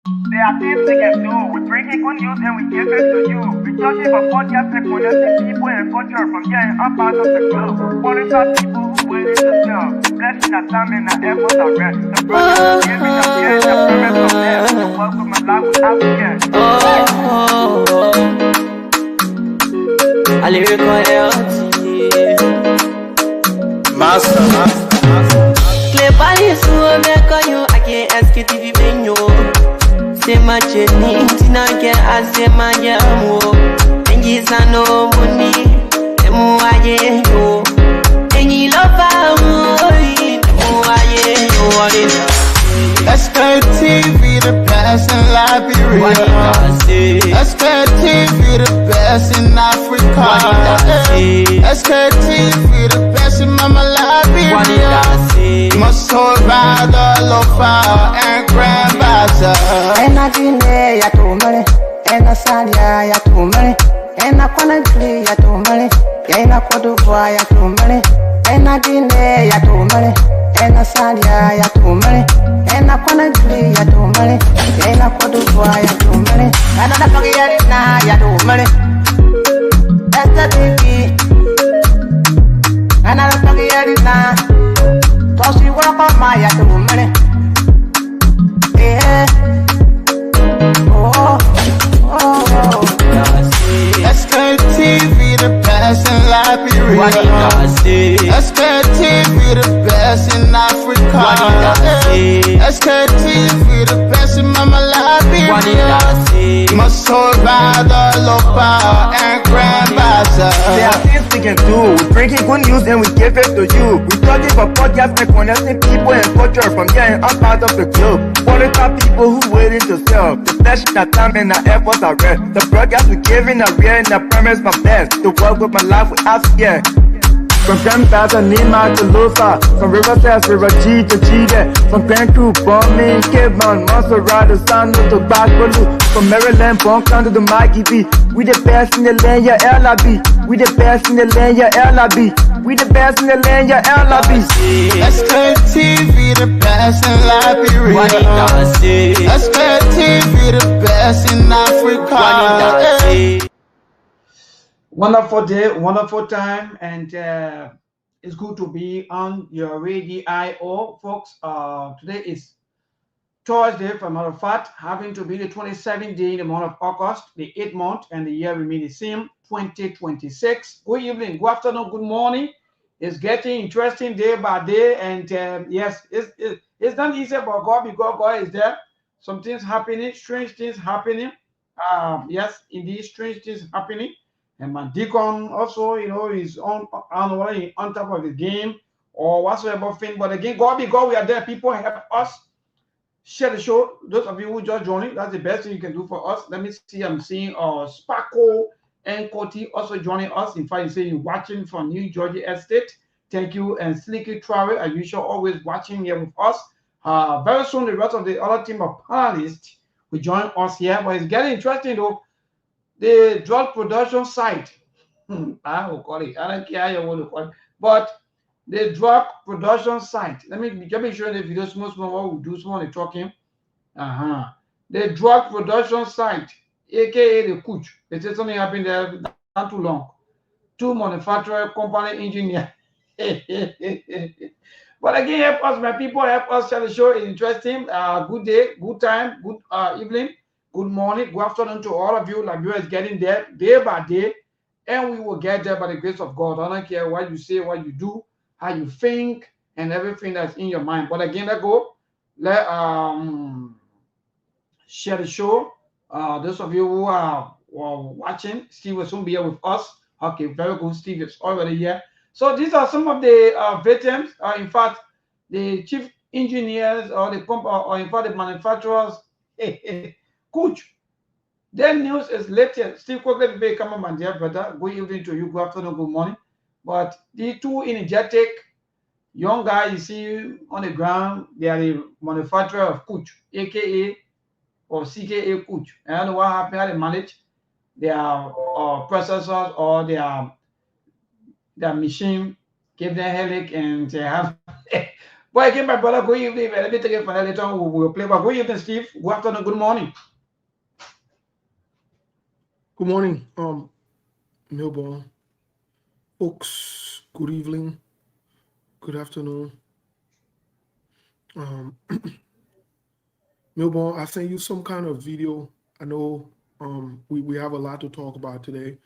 There are things we can do. We bring in good news and we give it to you. We judge it for podcast and connecting people and culture from here and up out of the globe. Foreign people who willing to serve. Blessing that time and the efforts are rest. The project is giving us here the premise of them. The work with my life without fear. I lyrical Master. Clay Paris, who make you, I can't ask you to be venue. Say my chenny, Tina can ask my yamu. And he's a no money, and Muaye, yo. And he love Sktv, the best in Liberia. Sktv, the best in Africa. Sktv, the best in Mama Liberia. Must hold by the lofa and grandbaza. And I didn't ya to money, and I said ya to money, and I can't play ya to money, and I could do ya to money, and I didn't ya to money, and I said ya to money, and I can't play ya to money, and I could do ya to money, and I forget it now ya to money. That's the baby, and I forget it now. So she walk on my ya to money. Sktv, the best in Liberia. Sktv, the best in Africa. Sktv, the best in Mama Liberia. Must hold by the lofa and grandbaza. There are things we can do. We bring in good news and we give it to you. We talk about podcasts and connecting people and culture from here and up out of the globe. Foreign people who willing to serve. The flesh, the time and the efforts are rest. The broadcast we giving a real and the premise my best. To work with my life without fear. From Grandfather Nima to Lufa, from Riverside, River G to Chile, from Cancun, Bombay, Cape Mount, Montserrat, Sano to Backwalu, from Maryland, Bonkan to the Mikey B. We the best in the land, yeah, LIB. We the best in the land, yeah, LIB. We the best in the land, yeah, LIB. Sktv, the best in Liberia. Sktv, the best in Africa. Wonderful day, wonderful time, and it's good to be on your radio, folks. Today is Thursday, for a matter of fact, having to be the 27th day in the month of August, the 8th month, and the year remain the same, 2026. Good evening, good afternoon, good morning. It's getting interesting day by day, and yes, it's not easy, but God is there. Some things happening, strange things happening. Yes, indeed, strange things happening. And my deacon also, is on top of the game or whatsoever thing. But again, God, we are there. People help us. Share the show. Those of you who just joining, that's the best thing you can do for us. Let me see. I'm seeing Sparkle and Koti also joining us. In fact, you say you're watching from New Jersey Estate. Thank you. And Slicky Travel, as usual, always watching here with us. Very soon, the rest of the other team of panelists will join us here. But it's getting interesting though. The drug production site, I will call it. I don't care how you want to call it, but the drug production site. Let me show you the video. Small, what we do, small talking. The drug production site, aka the Kuch. It says something happened there not too long. Two manufacturer company engineer. But again, help us, my people, help us share the show. It's interesting. Good day, good time, good evening. Good morning, good afternoon to all of you. Liberia is getting there day by day, and we will get there by the grace of God. I don't care what you say, what you do, how you think, and everything that's in your mind. But again, let share the show. Those of you who are watching, Steve will soon be here with us. Okay, very good. Steve is already here. So these are some of the veterans. In fact, the chief engineers or in fact the manufacturers. Coach, their news is latest. Steve quickly be come on, dear brother. Good evening to you. Good afternoon. Good morning. But the two energetic young guys you see on the ground, they are the manufacturer of Coach, aka or CKA Coach. I don't know what happened. How they manage their processors or their machine, give them headache, and they have. Boy, again, my brother, good evening. Let me take it for that later on. We'll play. But good evening, Steve. Good afternoon. Good morning. Good morning, Melbourne folks. Good evening, good afternoon. Melbourne, I sent you some kind of video. I know we have a lot to talk about today.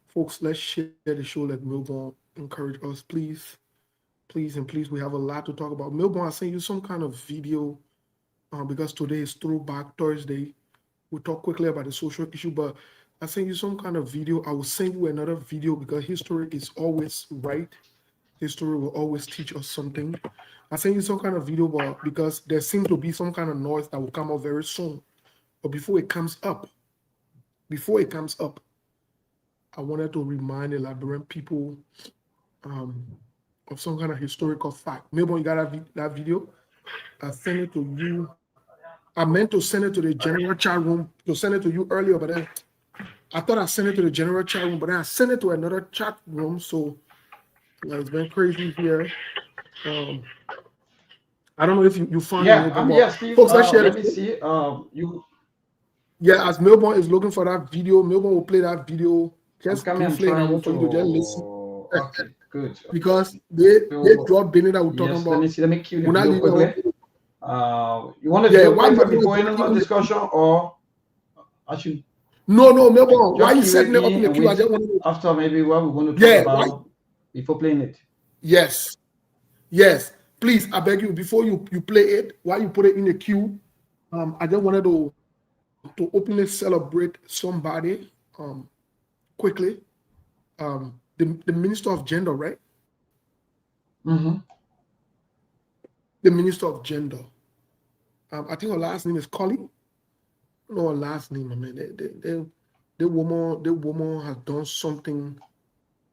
Folks, let's share the show. Let Melbourne encourage us, please. Please and please, we have a lot to talk about. Melbourne, I sent you some kind of video because today is Throwback Thursday. We'll talk quickly about the social issue, but I sent you some kind of video. I will send you another video because history is always right. History will always teach us something. I sent you some kind of video, but because there seems to be some kind of noise that will come up very soon. But before it comes up, I wanted to remind the Liberian people of some kind of historical fact. Maybe you got that video. I sent it to you. I meant to send it to the general chat room, to send it to you earlier, but then I thought I sent it to the general chat room, but then I sent it to another chat room. So it's been crazy here. I don't know if you found it. I'm here, Steve. Folks, let's share let it. me see. You. Yeah, as Melbourne is looking for that video, Melbourne will play that video. Just coming and briefly, and I trying want for you to just listen. Okay, good. Because they dropped Benny that we're talking Yes, about. let me see. Let me cue the We're not video leaving quickly. You want to do why it you- before any other discussion, or I should No, Melbourne. Why you just setting it up in in the and queue? I wait just want to. after maybe what we're going to talk Yeah, about before playing it? Yes. Please, I beg you, before you play it, while you put it in the queue, I just wanted to openly celebrate somebody quickly. The Minister of Gender, right? Mm-hmm. The Minister of Gender. I think her last name is Collie. No, her last name. I mean, the woman has done something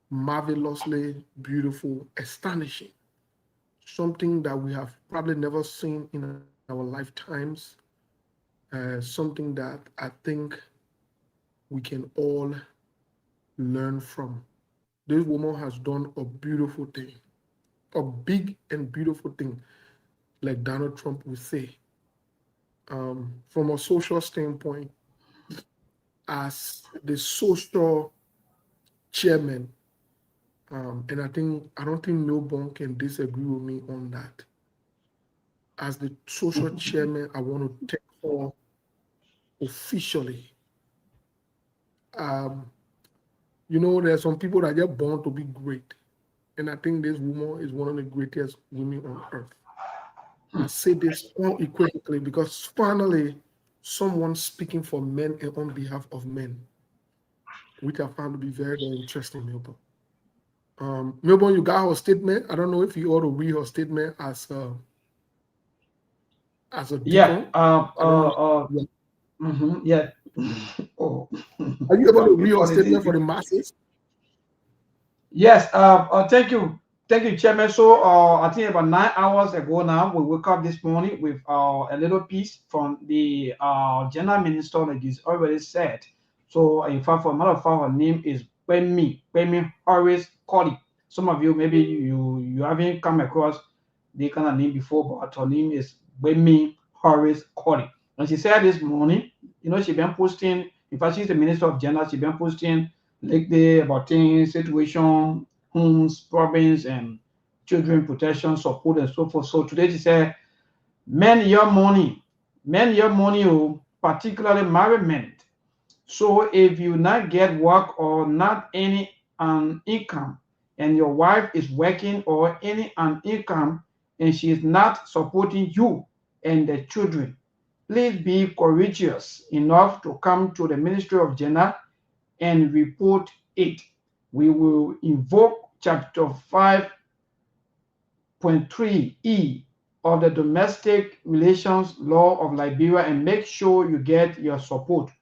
marvelously beautiful, astonishing. Something that we have probably never seen in our lifetimes. Something that I think we can all learn from. This woman has done a beautiful thing, a big and beautiful thing, like Donald Trump would say. From a social standpoint, as the social chairman, and I don't think Melbourne can disagree with me on that. As the social chairman, I want to take her officially. There are some people that are born to be great, and I think this woman is one of the greatest women on earth. I say this unequivocally because finally, someone speaking for men and on behalf of men, which I found to be very, very interesting, Melbourne. Melbourne, you got her statement. I don't know if you ought to read her statement as a deacon. Yeah. Oh. Are you able to read her statement for the masses? Yes. Thank you, Chairman. So, I think about 9 hours ago now, we woke up this morning with a little piece from the General Minister, like he's already said. So, in fact, for a matter of fact, her name is Pemi Horace Colley. Some of you maybe you haven't come across the kind of name before, but her name is Pemi Horace Colley. And she said this morning, she's been posting. In fact, she's the Minister of Gender. She's been posting lately about things, situation, homes, problems, and children protection, support, and so forth. So today she said, men your money, particularly married men. So if you not get work or not any income, and your wife is working or any income, and she is not supporting you and the children, please be courageous enough to come to the Ministry of Gender and report it. We will invoke Chapter 5.3E of the Domestic Relations Law of Liberia and make sure you get your support.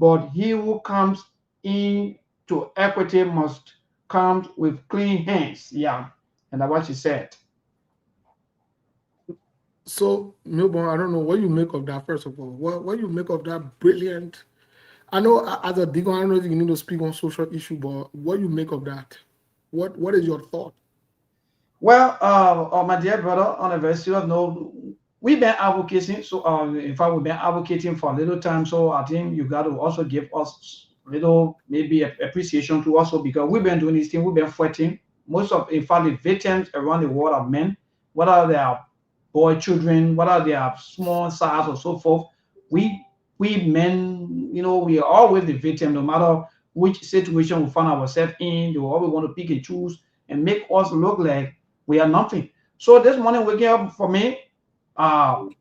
But he who comes into equity must come with clean hands. Yeah, and that's what she said. So, Melbourne, I don't know what you make of that, first of all. What you make of that brilliant... I know as a deacon, I don't know if you need to speak on social issue, but what you make of that? What is your thought? Well, my dear brother, on a very serious note, we've been advocating. So, in fact, we've been advocating for a little time. So, I think you got to also give us little maybe appreciation to also because we've been doing this thing. We've been fighting. Most of, in fact, the victims around the world are men, whether they are boy children, whether they are small size or so forth. We we men, we are always the victim, no matter which situation we find ourselves in. They will always want to pick and choose and make us look like we are nothing. So this morning waking up for me,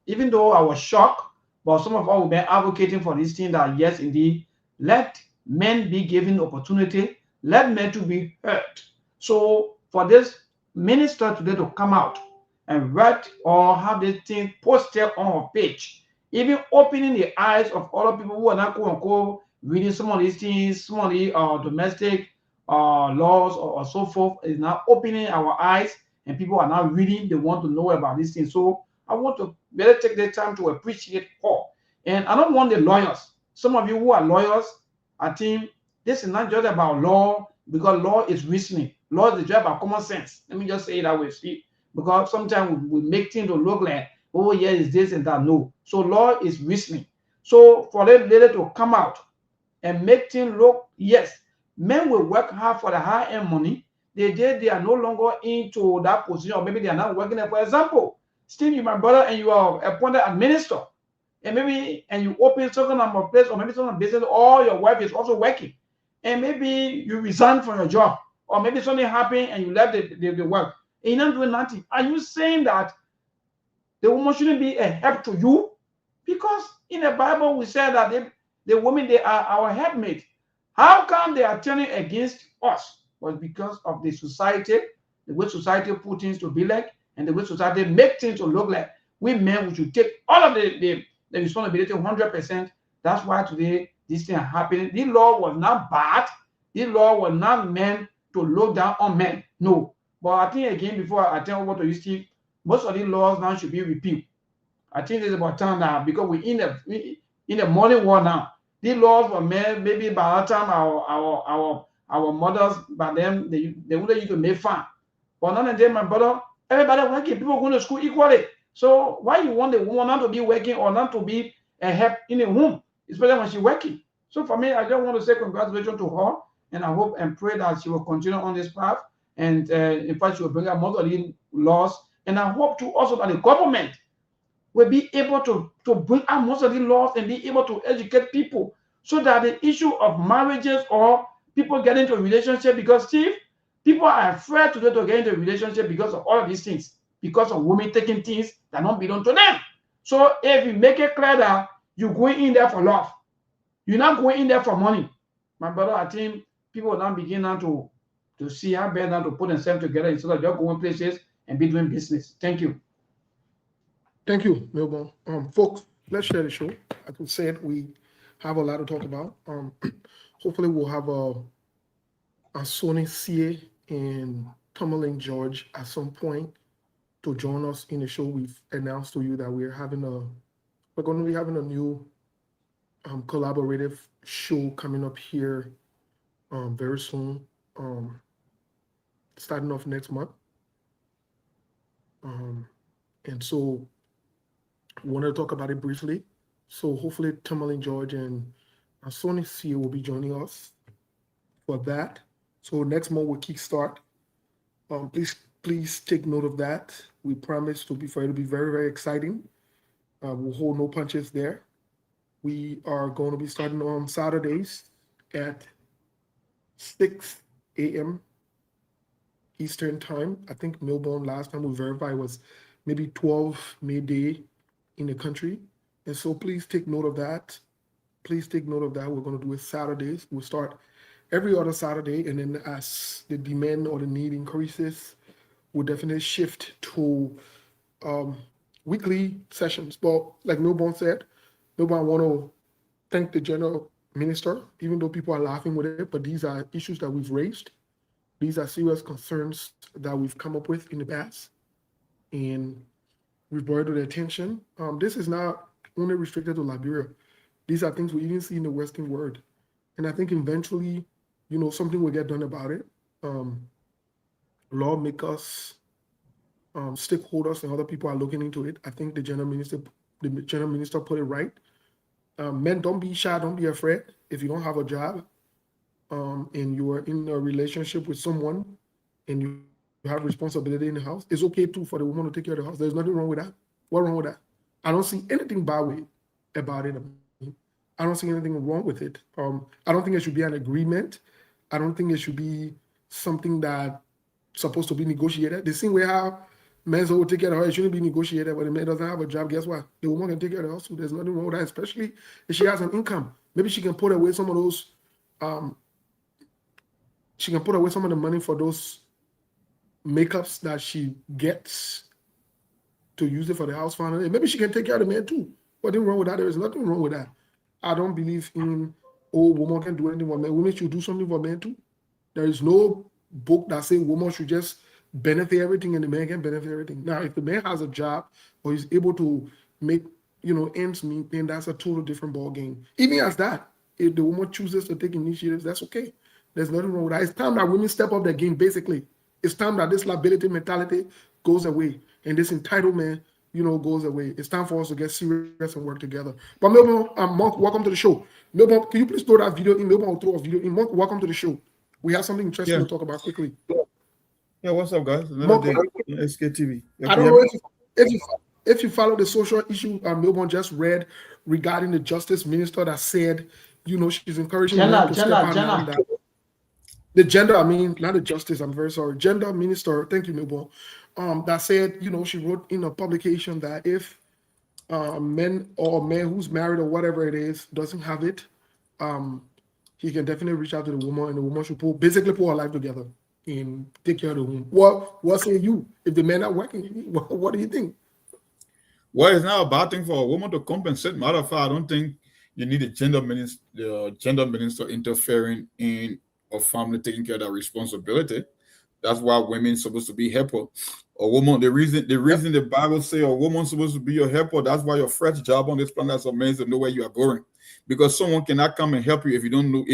even though I was shocked, but some of us have been advocating for this thing that yes, indeed, let men be given opportunity, let men to be heard. So for this minister today to come out and write or have this thing posted on a page, even opening the eyes of other people who are not quote unquote reading some of these things, some of the domestic laws or so forth, is now opening our eyes and people are now reading, they want to know about these things. So I want to better take the time to appreciate Paul. And I don't want the lawyers. Some of you who are lawyers, I think this is not just about law because law is reasoning. Law is just about common sense. Let me just say it that way. See, because sometimes we make things to look like, oh yeah, it's this and that. No. So law is reasoning. So for them later to come out and make things look, yes, men will work hard for the high-end money. They are no longer into that position, or maybe they are not working there. For example, Steve, you're my brother and you are appointed as minister, and maybe and you open certain number of place or maybe some business, or your wife is also working, and maybe you resign from your job, or maybe something happened and you left the work, and you're not doing nothing. Are you saying that the woman shouldn't be a help to you? Because in the Bible we said that the women, they are our helpmate. How come they are turning against us? Well, because of the society, the way society put things to be like, and the way society make things to look like. We men, we should take all of the responsibility 100%. That's why today this thing is happening. This law was not bad. This law was not meant to look down on men. No. But I think again, before I tell what to you, Steve, most of these laws now should be repealed. I think it's about time now because we're in the modern world now. These laws were made maybe by the time our mothers, by them, they wouldn't used to make fun. But none of them, my brother, everybody working, people going to school equally. So why you want the woman not to be working or not to be a help in the home, especially when she's working? So for me, I just want to say congratulations to her, and I hope and pray that she will continue on this path. And in fact, she will bring out most of these laws. And I hope to also that the government will be able to bring out most of the laws and be able to educate people so that the issue of marriages or people getting into a relationship, because Steve, people are afraid to get into a relationship because of all of these things, because of women taking things that don't belong to them. So if you make it clear that you're going in there for love, you're not going in there for money, my brother, I think people will now begin now to see how better now to put themselves together instead of just going places and be doing business. Thank you. Thank you, Melbourne. Folks, let's share the show. As we said, we have a lot to talk about. Hopefully, we'll have a Sony CA and Tomerlin George at some point to join us in the show. We've announced to you that we're going to be having a new collaborative show coming up here very soon, starting off next month. And so we want to talk about it briefly. So hopefully Tomerlin George and Sony C will be joining us for that. So next month we'll kickstart. Please take note of that. We promise for it to be very, very exciting. We'll hold no punches there. We are going to be starting on Saturdays at 6 a.m. Eastern time. I think Melbourne last time we verified was maybe 12 midday in the country. And so please take note of that. Please take note of that. We're going to do it Saturdays. We'll start every other Saturday. And then as the demand or the need increases, we'll definitely shift to weekly sessions. But like Melbourne said, Melbourne, I want to thank the general minister, even though people are laughing with it, but these are issues that we've raised. These are serious concerns that we've come up with in the past, and we've brought it to their attention. This is not only restricted to Liberia. These are things we even see in the Western world. And I think eventually, something will get done about it. Lawmakers stakeholders and other people are looking into it. I think the general minister put it right. Men, don't be shy, don't be afraid. If you don't have a job, and you are in a relationship with someone, and you have responsibility in the house, it's okay too for the woman to take care of the house. There's nothing wrong with that. What's wrong with that? I don't see anything bad about it. I don't see anything wrong with it. I don't think it should be an agreement. I don't think it should be something that supposed to be negotiated. The same way how men will take care of her, it shouldn't be negotiated. When the man doesn't have a job, guess what? The woman can take care of the house. There's nothing wrong with that, especially if she has an income. Maybe she can put away some of those. She can put away some of the money for those makeups that she gets to use it for the house fund. Maybe she can take care of the man too. Nothing wrong with that. There is nothing wrong with that. I don't believe in, oh, woman can do anything for men. Women should do something for men too. There is no book that says woman should just benefit everything and the man can benefit everything. Now, if the man has a job or he's able to make, ends meet, then that's a total different ball game. Even as that, if the woman chooses to take initiatives, that's okay. There's nothing wrong with that. It's time that women step up their game, basically. It's time that this liability mentality goes away and this entitlement, goes away. It's time for us to get serious and work together. But Melbourne, Monk, welcome to the show. Melbourne, can you please throw that video in? Melbourne will throw a video in. Monk, welcome to the show. We have something interesting to talk about quickly. Yeah, what's up, guys? Another day on Sktv. I don't know if you follow the social issue Melbourne just read regarding the justice minister that said, she's encouraging men to step out. The gender, not the justice, I'm very sorry. Gender minister, thank you, Melbourne, that said, she wrote in a publication that if men or a man who's married or whatever it is doesn't have it, he can definitely reach out to the woman, and the woman should basically put her life together and take care of the home. What say you? If the men are working, what do you think? Well, it's not a bad thing for a woman to compensate. Matter of fact, I don't think you need the gender minister interfering in a family taking care of that responsibility. That's why women supposed to be helper. A woman, the reason the Bible say a woman's supposed to be your helper, that's why your first job on this planet is amazing to know where you are going. Because someone cannot come and help you if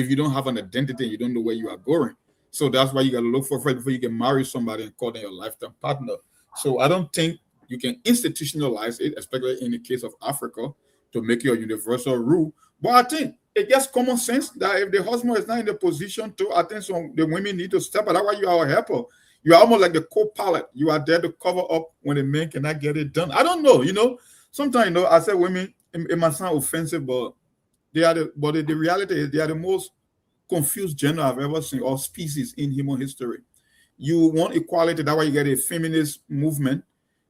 you don't have an identity and you don't know where you are going. So that's why you got to look for friends before you can marry somebody and call them your lifetime partner. So I don't think you can institutionalize it, especially in the case of Africa, to make it a universal rule. But I think it gets common sense that if the husband is not in the position to, I think the women need to step up. That's why you are a helper. You are almost like the co-pilot. You are there to cover up when the man cannot get it done. I don't know, sometimes, I say women, it might sound offensive, but the reality is they are the most confused gender I've ever seen, or species in human history. You want equality, that's why you get a feminist movement.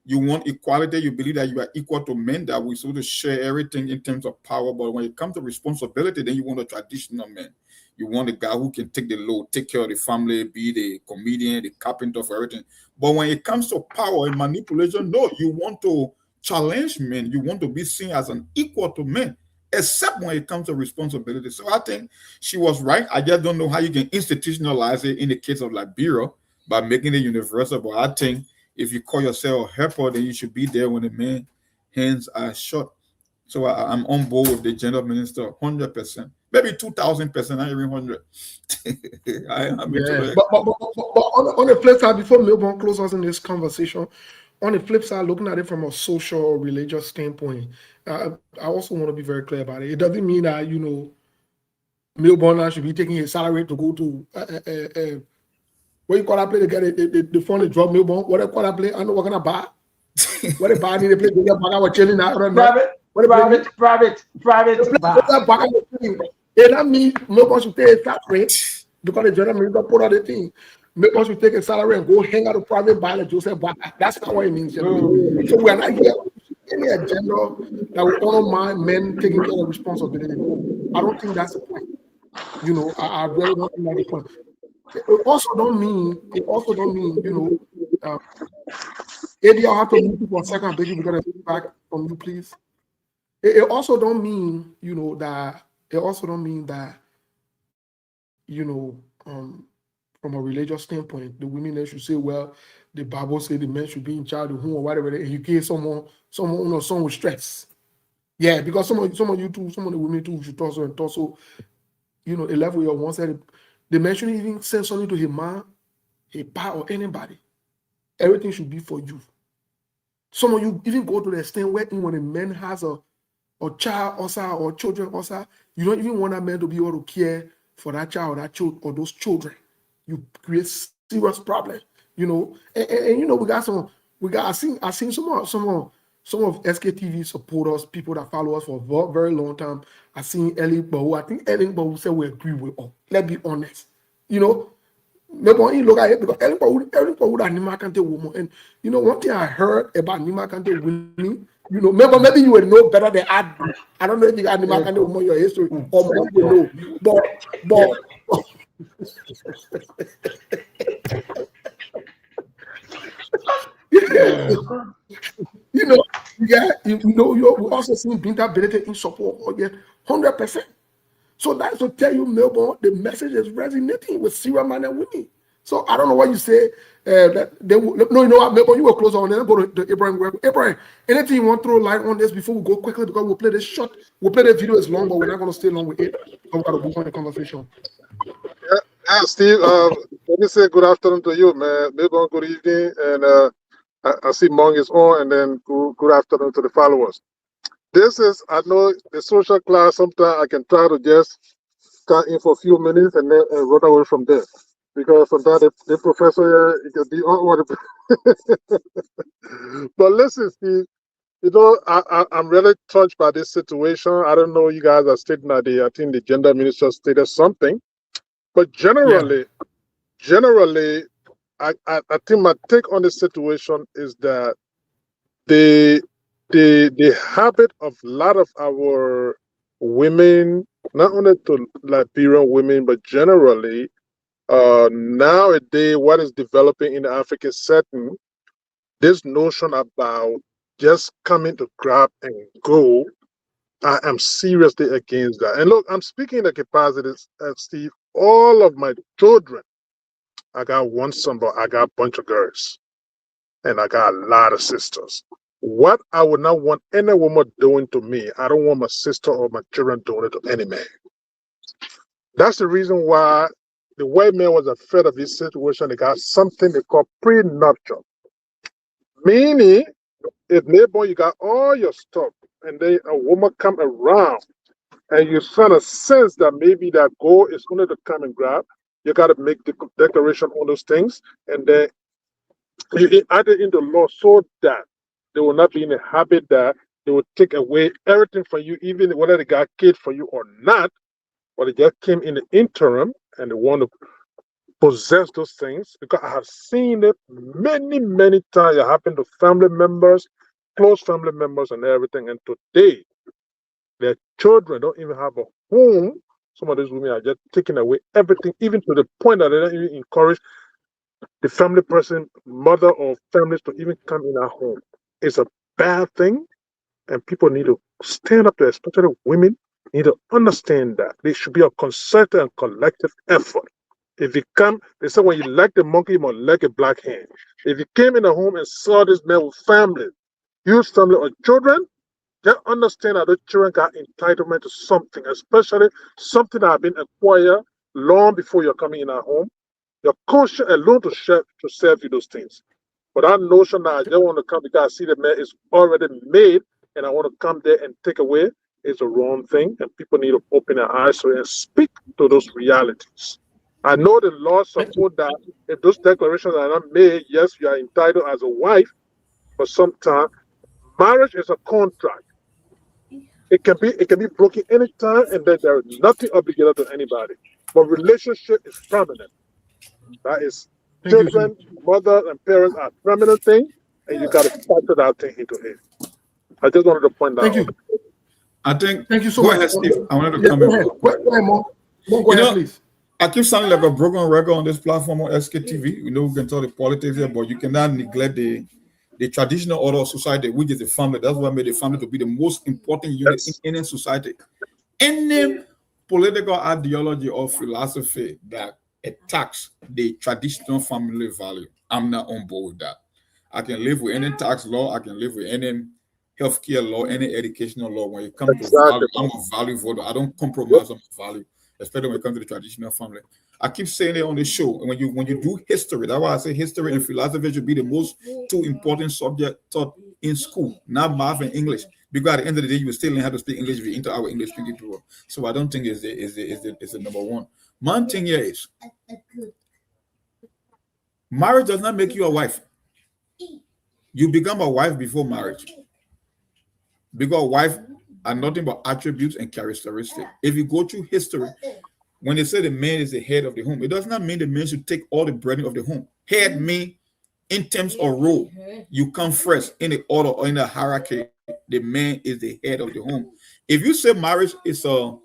You want equality, you believe that you are equal to men, that we're supposed to share everything in terms of power. But when it comes to responsibility, then you want a traditional man. You want a guy who can take the load, take care of the family, be the comedian, the carpenter, for everything. But when it comes to power and manipulation, no, you want to challenge men. You want to be seen as an equal to men, except when it comes to responsibility. So I think she was right. I just don't know how you can institutionalize it in the case of Liberia by making it universal. But I think if you call yourself a helper, then you should be there when the man's hands are shut. So I'm on board with the gender minister 100%. Maybe 2,000%, not even 100. But on the flip side, before Melbourne closes us in this conversation, on the flip side, looking at it from a social, religious standpoint, I also want to be very clear about it. It doesn't mean that, Melbourne should be taking his salary to go to what you call that play to get the phone to drop Melbourne? What do you call that play? I know what kind of bar. What a bar need to play to get back out chilling out. Private bar. It that means Melbourne should take a salary because the general minister put out the thing. Melbourne should take a salary and go hang out a private bar like Joseph Bar. That's not what it means, gentlemen. So we are not here any agenda that will honor men taking care of responsibility. I don't think that's the point. I really don't think that's the point. It also don't mean, Eddie, I'll have to move you for a second, baby. We're gonna get back from you, please. It also don't mean, from a religious standpoint, the women should say, well, the Bible said the men should be in charge of whom or whatever, and you give someone with stress. Yeah, because some of you too, some of the women too should also, a level of one side. The man shouldn't even send something to his mom, his pa, or anybody. Everything should be for you. Some of you even go to the extent where when a man has a child or children also, you don't even want that man to be able to care for that child or that child or those children. You create serious problem, you know. And you know, I've seen some of SKTV supporters, people that follow us for a very long time. I've seen Ellie Bahu. I think Ellie Bahu said we agree with all. Let's be honest. You know, maybe look at it because Ellie Bahu that Nima Kante woman. And you know, one thing I heard about Nima Kante winning, you know, maybe you would know better than I do. I don't know if you got Nima Kante woman your history or more you know. But you know, we also seen Binta Benete in support again, 100%. So that's to tell you, Melbourne, the message is resonating with Syria man and women. So I don't know what you say. That they will, no, you know what, Melbourne, you were close on. Then go to Abraham. Abraham, anything you want to throw light on this before we go quickly because we'll play this short. We'll play the video is long, but we're not going to stay long with it. So we got to move on the conversation. Yeah, Steve. Let me say good afternoon to you, man. Melbourne, good evening, and I see Mong is on, and then good afternoon to the followers. This is, I know, the social class. Sometimes I can try to just start in for a few minutes and then run away from there. Because sometimes the professor, it can be all over the But listen, Steve, you know, I'm really touched by this situation. I don't know, you guys are stating that I think the gender minister stated something. But generally, I think my take on the situation is that the habit of a lot of our women, not only to Liberian women, but generally, nowadays, what is developing in the African setting, this notion about just coming to grab and go, I am seriously against that. And look, I'm speaking in the capacity, Steve, all of my children, I got one son, but I got a bunch of girls. And I got a lot of sisters. What I would not want any woman doing to me, I don't want my sister or my children doing it to any man. That's the reason why the white man was afraid of this situation. They got something they call prenuptial. Meaning, if neighbor, you got all your stuff, and then a woman come around, and you kind of sense that maybe that goal is only to come and grab, you got to make the declaration on those things, and then you add it in the law so that they will not be in a habit that they will take away everything from you, even whether they got kid for you or not, but they just came in the interim and they want to possess those things. Because I have seen it many, many times. It happened to family members, close family members, and everything. And today, their children don't even have a home. Some of these women are just taking away everything, even to the point that they don't even encourage the family person, mother or families to even come in our home. It's a bad thing, and people need to stand up to it, especially women need to understand that. There should be a concerted and collective effort. If you come, they say when you like the monkey, you must like a black hand. If you came in a home and saw this man with family, huge family or children, just understand that the children got entitlement to something, especially something that has been acquired long before you're coming in our home. Your conscience alone to serve you those things. But that notion that I just want to come because I see the man is already made and I want to come there and take away is a wrong thing. And people need to open their eyes to it and speak to those realities. I know the law support that if those declarations are not made, yes, you are entitled as a wife, but sometimes marriage is a contract. It can be broken anytime, and then there is nothing obligated to anybody. But relationship is permanent. That is, children, mother, and parents are permanent thing, and you got to factor that thing into it. I just wanted to point that out. I think. Thank you so go much. Ahead, Steve. I wanted to come in. Go ahead, Mo. Go ahead, please. I keep sounding like a broken record on this platform on SKTV. We know we can talk the politics here, but you cannot neglect the traditional order of society, which is the family. That's what made the family to be the most important unit in any society. Any political ideology or philosophy that attacks the traditional family value, I'm not on board with that. I can live with any tax law. I can live with any healthcare law, any educational law. When it comes to value, I'm a value voter. I don't compromise on value, especially when it comes to the traditional family. I keep saying it on the show. When you do history, that's why I say history and philosophy should be the most two important subjects taught in school, not math and English. Because at the end of the day, you will still learn how to speak English if you enter our English speaking people. So I don't think it's the number one. One thing here is marriage does not make you a wife. You become a wife before marriage. Because wife are nothing but attributes and characteristics. If you go through history, when they say the man is the head of the home, it does not mean the man should take all the burden of the home. Head mean in terms of role, you come first in the order or in the hierarchy. The man is the head of the home. If you say marriage is a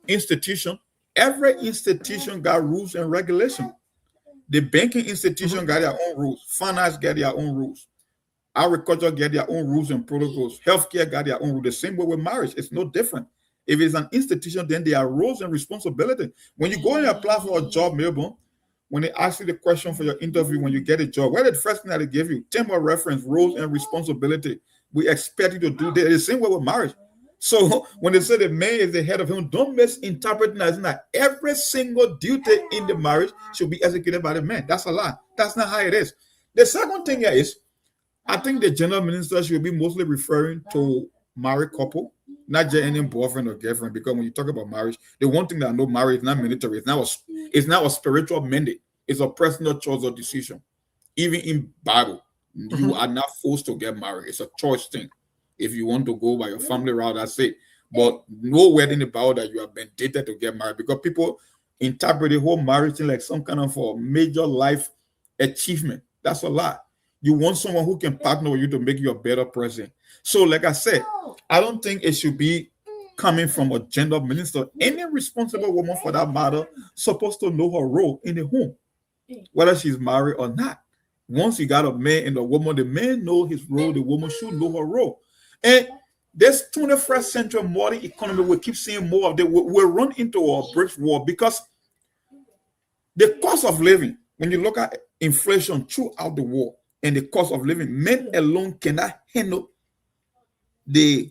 institution, every institution got rules and regulations. The banking institution got their own rules. Finance got their own rules. Agriculture got their own rules and protocols. Healthcare got their own rules. The same way with marriage, it's no different. If it's an institution, then there are roles and responsibility. When you go and apply for a job, Melbourne, when they ask you the question for your interview, when you get a job, what is the first thing that they give you? Term of reference, roles and responsibility. We expect you to do that. The same way with marriage. So when they say the man is the head of him, don't misinterpret it as that every single duty in the marriage should be executed by the man. That's a lie. That's not how it is. The second thing here is, I think the general minister should be mostly referring to married couple, not just any boyfriend or girlfriend. Because when you talk about marriage, the one thing that I know marriage is not military. It's not a spiritual mandate. It's a personal choice or decision. Even in Bible, you are not forced to get married. It's a choice thing. If you want to go by your family route, that's it. But nowhere in the Bible that you have been dated to get married, because people interpret the whole marriage thing like some kind of a major life achievement. That's a lie. You want someone who can partner with you to make you a better person. So, like I said, I don't think it should be coming from a gender minister. Any responsible woman, for that matter, supposed to know her role in the home, whether she's married or not. Once you got a man and a woman, the man knows his role, the woman should know her role. And this 21st century modern economy, we keep seeing more of it. We'll run into a brick wall because the cost of living, when you look at inflation throughout the world and the cost of living, men alone cannot handle the,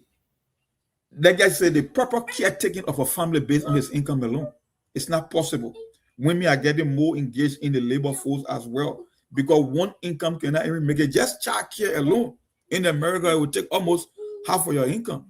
like I said, the proper caretaking of a family based on his income alone. It's not possible. Women are getting more engaged in the labor force as well, because one income cannot even make it. Just child care alone in America, it would take almost half of your income.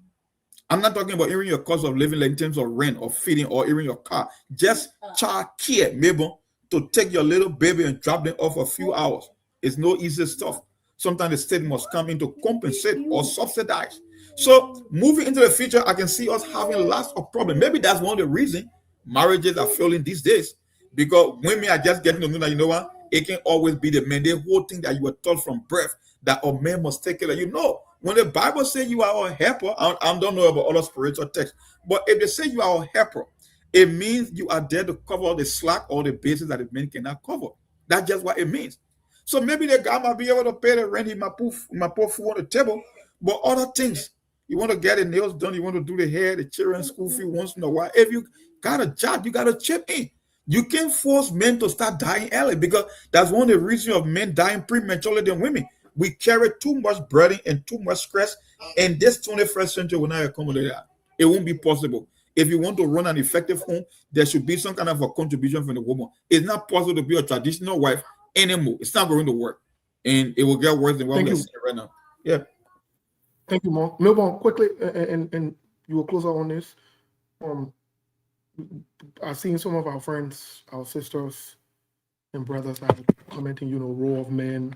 I'm not talking about even your cost of living, like in terms of rent or feeding or even your car. Just child care, maybe, to take your little baby and drop them off a few hours. It's no easy stuff. Sometimes the state must come in to compensate or subsidize. So moving into the future, I can see us having lots of problems. Maybe that's one of the reasons marriages are failing these days, because women are just getting to know that, you know what, it can always be the man. The whole thing that you were taught from birth that a man must take care of. You know, when the Bible says you are a helper, I don't know about other spiritual texts, but if they say you are a helper, it means you are there to cover the slack or the bases that the men cannot cover. That's just what it means. So maybe the guy might be able to pay the rent, he might put food on the table, but other things, you want to get the nails done, you want to do the hair, the children's school fee once in a while. If you got a job, you got to chip in. You can't force men to start dying early, because that's one of the reasons of men dying prematurely than women. We carry too much burden and too much stress, and this 21st century will not accommodate that. It won't be possible. If you want to run an effective home, there should be some kind of a contribution from the woman. It's not possible to be a traditional wife anymore. It's not going to work, and it will get worse than what we're seeing right now. Yeah. Thank you, Mark. Milborn, quickly, and you will close out on this. I've seen some of our friends, our sisters and brothers are commenting, role of men,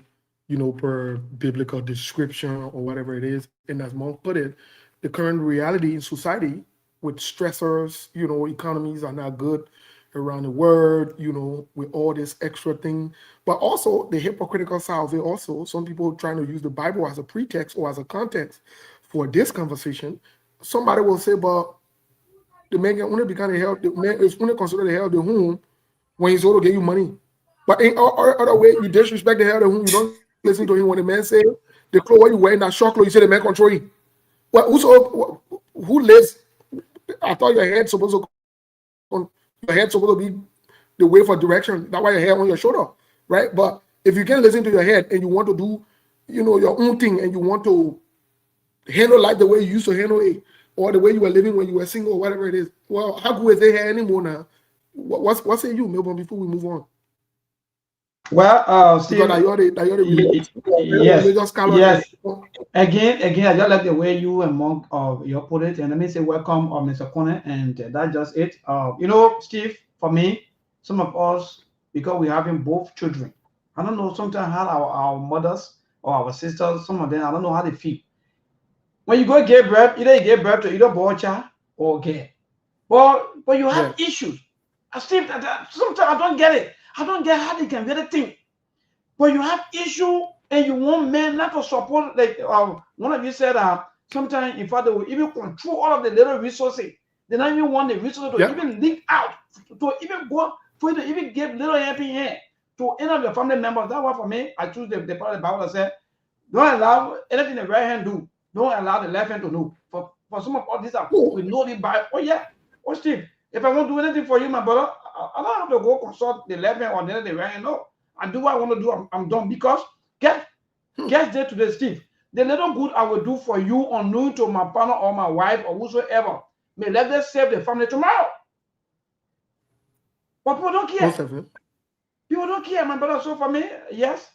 per biblical description or whatever it is. And as Mark put it, the current reality in society with stressors, economies are not good around the world, with all this extra thing, but also the hypocritical side of it also. Some people trying to use the Bible as a pretext or as a context for this conversation. Somebody will say, but the man can only become the head, the man is only considered the head of the home when he's able to give you money. But in other way, you disrespect the head of the home, you don't listen to him when the man say, the clothes what you wearing, that short clothes, you say the man control you. Well, who lives? I thought your head's supposed to be the way for direction. That's why your head on your shoulder, right? But if you can't listen to your head and you want to do, your own thing, and you want to handle life the way you used to handle it, or the way you were living when you were single, or whatever it is, well, how good is they here anymore now? What's in you, Milburn, before we move on? Well, Steve, Because I already yes, religious scholar. yes. Again, I just like the way you and Monk you put it, and let me say welcome, Mr. Kone, and that's just it. You know, Steve, for me, some of us, because we having both children, I don't know. Sometimes how our mothers or our sisters, some of them, I don't know how they feel. When you go give birth, either you give birth to either boy child or girl. But you have issues. Steve, sometimes I don't get it. I don't get how they can really think. But you have issue and you want men not to support, like one of you said, sometimes in fact they will even control all of the little resources. They don't even want the resources to even leak out, to even go for you to even give little helping hand to any of your family members. That's why for me, I choose the part of the Bible that said, don't allow anything the right hand do, don't allow the left hand to do. For some of all these are we know the Bible. Oh yeah, oh Steve, if I won't do anything for you, my brother, I don't have to go consult the left hand or the right hand. No. I do what I want to do. I'm done because guess there today, Steve. The little good I will do for you, unknown to my partner or my wife or whosoever, may let them save the family tomorrow. But people don't care. People don't care, my brother. So for me, yes,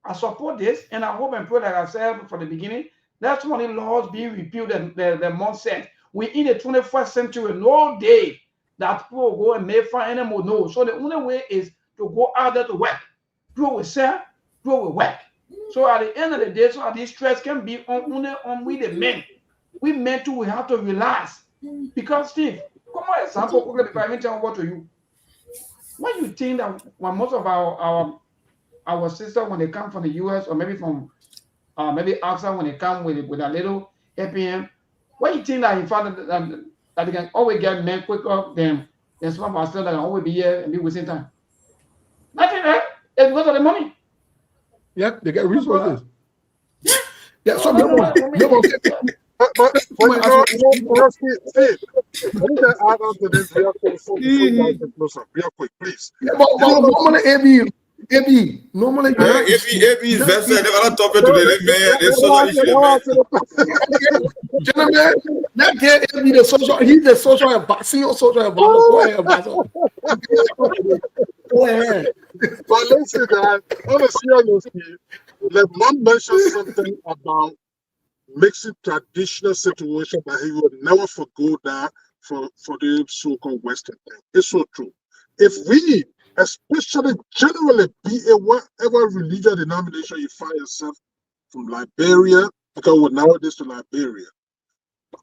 I support this, and I hope and pray, like I said from the beginning, that's one of the laws being repealed the month said. We in the 21st century, no day that people will go and make fun anymore. No. So the only way is to go out there to work. People will sell, people will work. So at the end of the day, so this stress can be only on we the men. We men too, we have to relax. Because Steve, come on, example quickly before I even tell what to you. What you think that when most of our sisters, when they come from the US or maybe from maybe outside, when they come with a little APM, what you think that in fact that they can always get men quicker than some of our sisters that can always be here and be within time? Nothing, right? It's because of the money. Yeah, they get resources. Yeah, some but you know, Steve, let me just add on to this real quick, please. Yeah, but normally, AB, normally, AB is best friend. They're not talking to the man. It's gentlemen, that guy AB, the social, he's the social advisor, senior social advisor. Go ahead. But listen, guys, on a serious note, like Mom mentioned something about mixing traditional situation that he would never forgo that for the so-called Western thing. It's so true. If we, especially generally, be a whatever religious denomination you find yourself from Liberia, because we're nowadays to Liberia,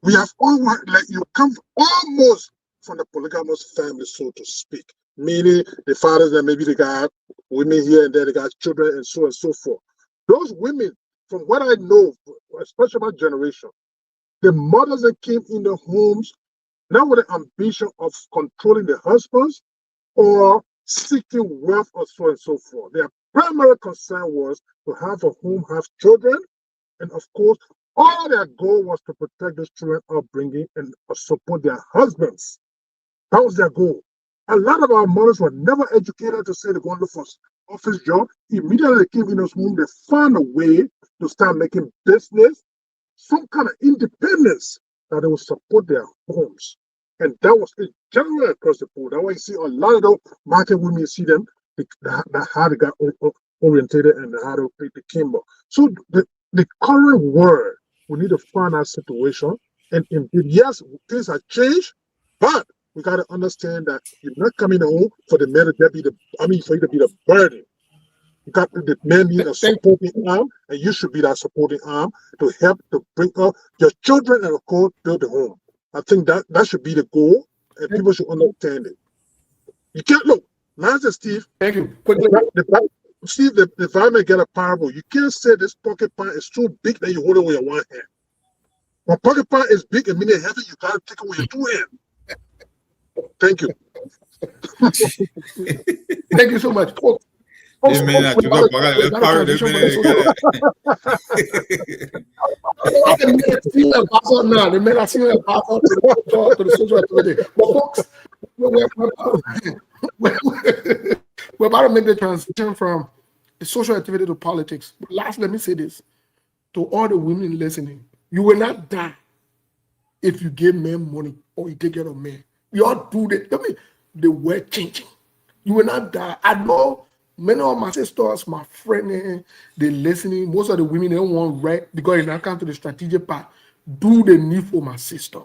we have all like you come almost from the polygamous family, so to speak. Meaning the fathers that maybe they got women here and there, they got children and so forth. Those women, from what I know, especially my generation, the mothers that came in the homes, not with the ambition of controlling the husbands or seeking wealth or so forth. Their primary concern was to have a home, have children, and of course, all their goal was to protect those children upbringing and support their husbands. That was their goal. A lot of our mothers were never educated to say they're going to look for office job. Immediately came in those home, they found a way to start making business, some kind of independence that they would support their homes. And that was generally across the board. That's why you see a lot of those market women, you see them, how they got orientated and how they came up. So the current world, we need to find our situation. And indeed, yes, things have changed, but we got to understand that you're not coming home for the men to be for you to be the burden. You got the men need a supporting arm, and you should be that supporting arm to help to bring up your children and of course build the home. I think that should be the goal, and people should understand it. You can't look, Master Steve. Thank you. Steve, if I may get a parable, you can't say this pocket pan is so big that you hold it with your one hand. When pocket pan is big and meaning heavy, you gotta take it with your two hands. Thank you. Thank you so much. The men are seeing a pass on to the social activity. But folks, we're about to make the transition from the social activity to politics. But last, let me say this to all the women listening: you will not die if you give men money or you take care of men. We all do that. I mean, the world changing. You will not die. I know Many of my sisters, my friends, they listening. Most of the women they don't want red because in account to the strategic part, do the need for my sister.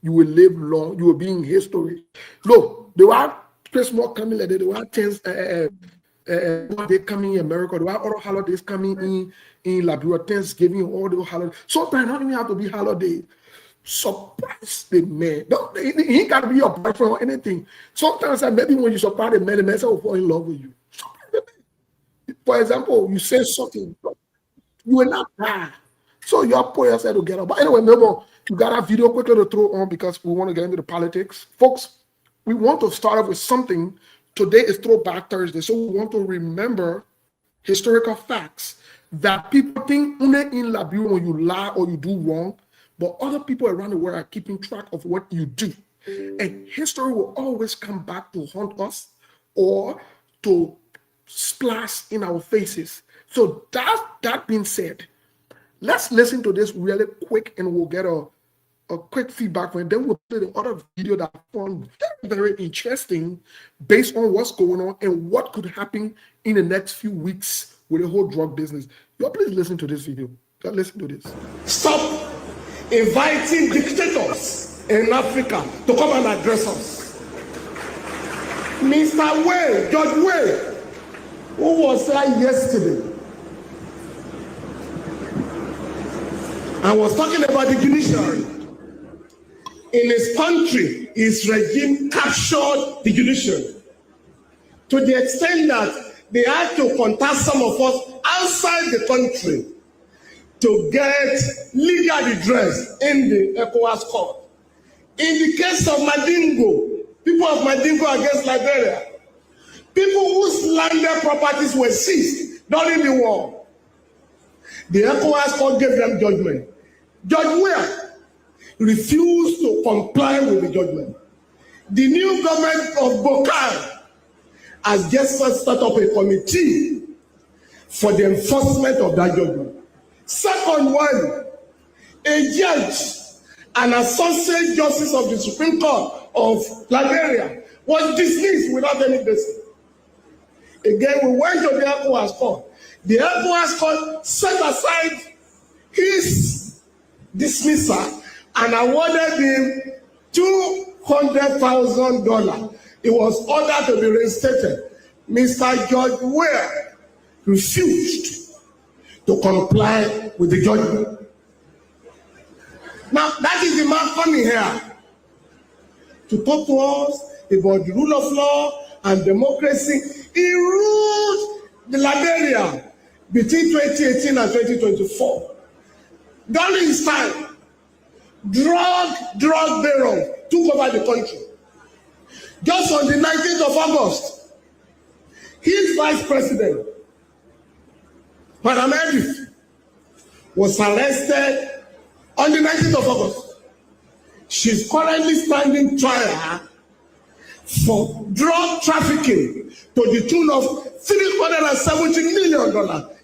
You will live long. You will be in history. Look, they were Christmas coming like that. They were things. They coming in America. There are other holidays coming in Liberia, Thanksgiving, all those holidays. Sometimes not even have to be holiday. Surprise the man. He ain't got to be your boyfriend or anything. Sometimes maybe when you surprise the man will fall in love with you. For example, you say something, you will not die. So you have put yourself together. But anyway, Melbourne, you got a video quickly to throw on because we want to get into the politics. Folks, we want to start off with something. Today is Throwback Thursday. So we want to remember historical facts that people think only in Liberia when you lie or you do wrong, but other people around the world are keeping track of what you do. And history will always come back to haunt us or to splash in our faces. So that being said, let's listen to this really quick and we'll get a quick feedback from it. Then we'll play the other video that I found very, very interesting based on what's going on and what could happen in the next few weeks with the whole drug business. Y'all please listen to this video. Y'all listen to this. Stop inviting dictators in Africa to come and address us. Mr. Way, George Way, who was there yesterday, I was talking about the judiciary. In his country, his regime captured the judiciary to the extent that they had to contact some of us outside the country to get legal redress in the ECOWAS court. In the case of Madingo, people of Madingo against Liberia, people whose landed properties were seized during the war, the ECOWAS court gave them judgment. Judge Weah refused to comply with the judgment. The new government of Bokar has just set up a committee for the enforcement of that judgment. Second one, a judge, an associate justice of the Supreme Court of Liberia, was dismissed without any basis. Again, we went to the ECOWAS court. The ECOWAS court set aside his dismissal and awarded him $200,000. It was ordered to be reinstated. Mr. George Weah refused to comply with the judgment. Now, that is the man coming here to talk to us about the rule of law and democracy. He ruled the Liberia between 2018 and 2024. During his time, drug barons took over the country. Just on the 19th of August, his vice president, Madam Edith, was arrested on the 19th of August. She's currently standing trial for drug trafficking to the tune of $370 million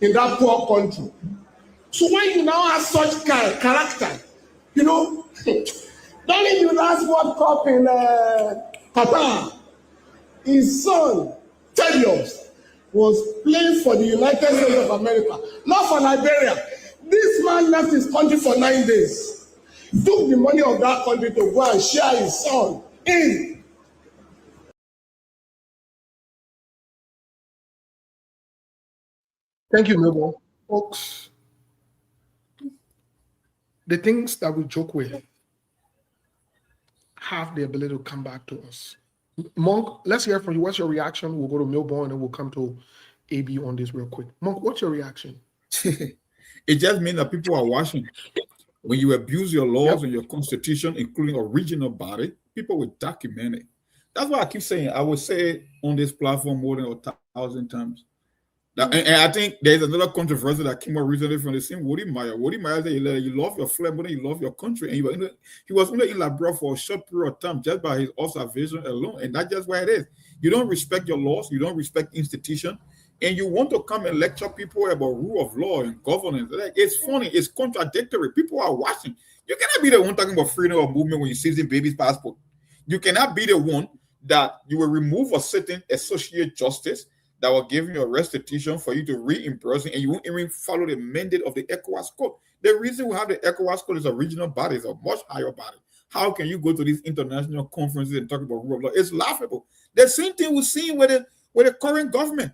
in that poor country. So when you now have such character, you know, during the last World Cup in Qatar, his son, Tedious, was playing for the United States of America, not for Liberia. This man left his country for 9 days. He took the money of that country to go and share his son in. Thank you, Melbourne. Folks, the things that we joke with have the ability to come back to us. Monk, let's hear from you. What's your reaction? We'll go to Melbourne and we'll come to AB on this real quick. Monk, what's your reaction? It just means that people are watching. When you abuse your laws and your constitution, including a regional body, people will document it. That's why I keep saying, I will say it on this platform more than 1,000 times. And I think there's another controversy that came up recently from the same Woody Meyer. Woody Meyer said you love your flag more than you love your country. And he was only in Liberia for a short period of time just by his observation alone. And that's just why it is. You don't respect your laws. You don't respect institutions. And you want to come and lecture people about rule of law and governance. It's funny. It's contradictory. People are watching. You cannot be the one talking about freedom of movement when you're seizing baby's passport. You cannot be the one that you will remove a certain associate justice that will give you a restitution for you to reimburse it, and you won't even follow the mandate of the ECOWAS code. The reason we have the ECOWAS code is a regional body, it's a much higher body. How can you go to these international conferences and talk about rule of law? It's laughable. The same thing we're seeing with the current government.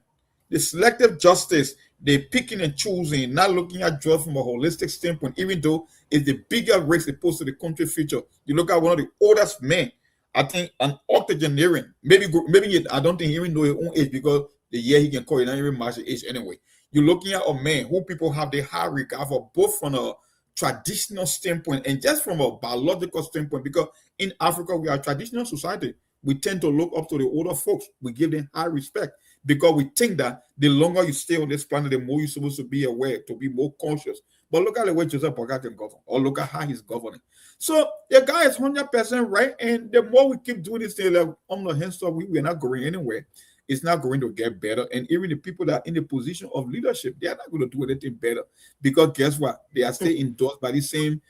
The selective justice, they're picking and choosing, not looking at drugs from a holistic standpoint, even though it's the bigger risk it poses to the country's future. You look at one of the oldest men, I think an octogenarian, maybe I don't think he even know his own age because the year he can call it, not even match the age anyway. You're looking at a man who people have the high regard for, both from a traditional standpoint and just from a biological standpoint, because in Africa, we are a traditional society. We tend to look up to the older folks. We give them high respect because we think that the longer you stay on this planet, the more you're supposed to be aware, to be more conscious. But look at the way Joseph Boga can govern, or look at how he's governing. So the guy is 100% right. And the more we keep doing this thing, like on the hands up, we're not going anywhere. It's not going to get better. And even the people that are in the position of leadership, they are not going to do anything better. Because guess what? They are still endorsed by the same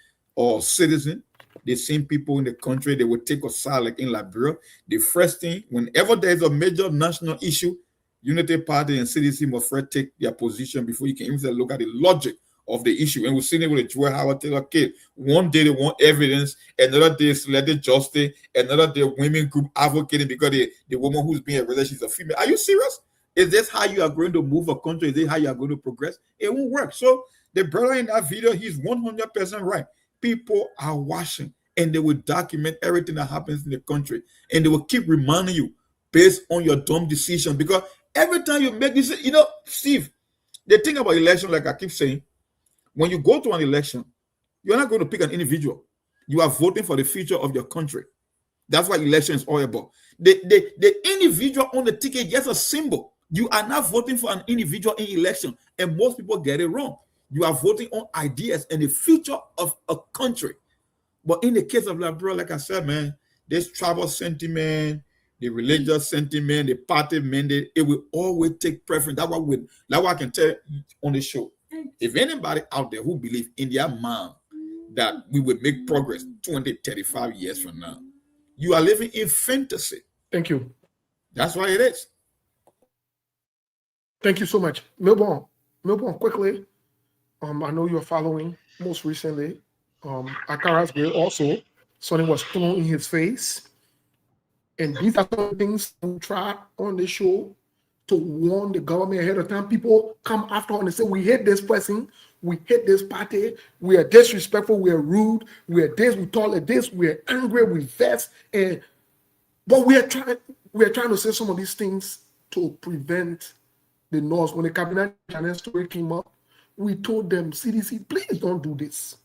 citizen, the same people in the country. They will take a side, like in Liberia. The first thing, whenever there's a major national issue, Unity Party and CDC must first take their position before you can even look at the logic of the issue. And we've seen it with the Joel Howard Taylor case. One day they want evidence, another day selective justice, another day women group advocating because the woman who's being arrested, she's a female. Are you serious? Is this how you are going to move a country? Is this how you are going to progress? It won't work. So the brother in that video, he's 100% right. People are watching and they will document everything that happens in the country. And they will keep reminding you based on your dumb decision. Because every time you make this, Steve, the thing about election, like I keep saying, when you go to an election, you're not going to pick an individual. You are voting for the future of your country. That's what election is all about. The individual on the ticket gets a symbol. You are not voting for an individual in election. And most people get it wrong. You are voting on ideas and the future of a country. But in the case of Liberia, like I said, man, this tribal sentiment, the religious sentiment, the party mandate, it will always take preference. That's what I can tell you on the show. If anybody out there who believe in their mind that we would make progress 20, 35 years from now, you are living in fantasy. Thank you. That's what it is. Thank you so much. Melbourne, quickly. I know you're following most recently. Akara's bill also, something was thrown in his face. And these are some things we try on the show to warn the government ahead of time. People come after and they say, we hate this person, we hate this party, we are disrespectful, we are rude, we are this, we tolerate this, we are angry, we vex. But we are trying to say some of these things to prevent the noise. When the cabinet channel story came up, we told them, CDC, please don't do this.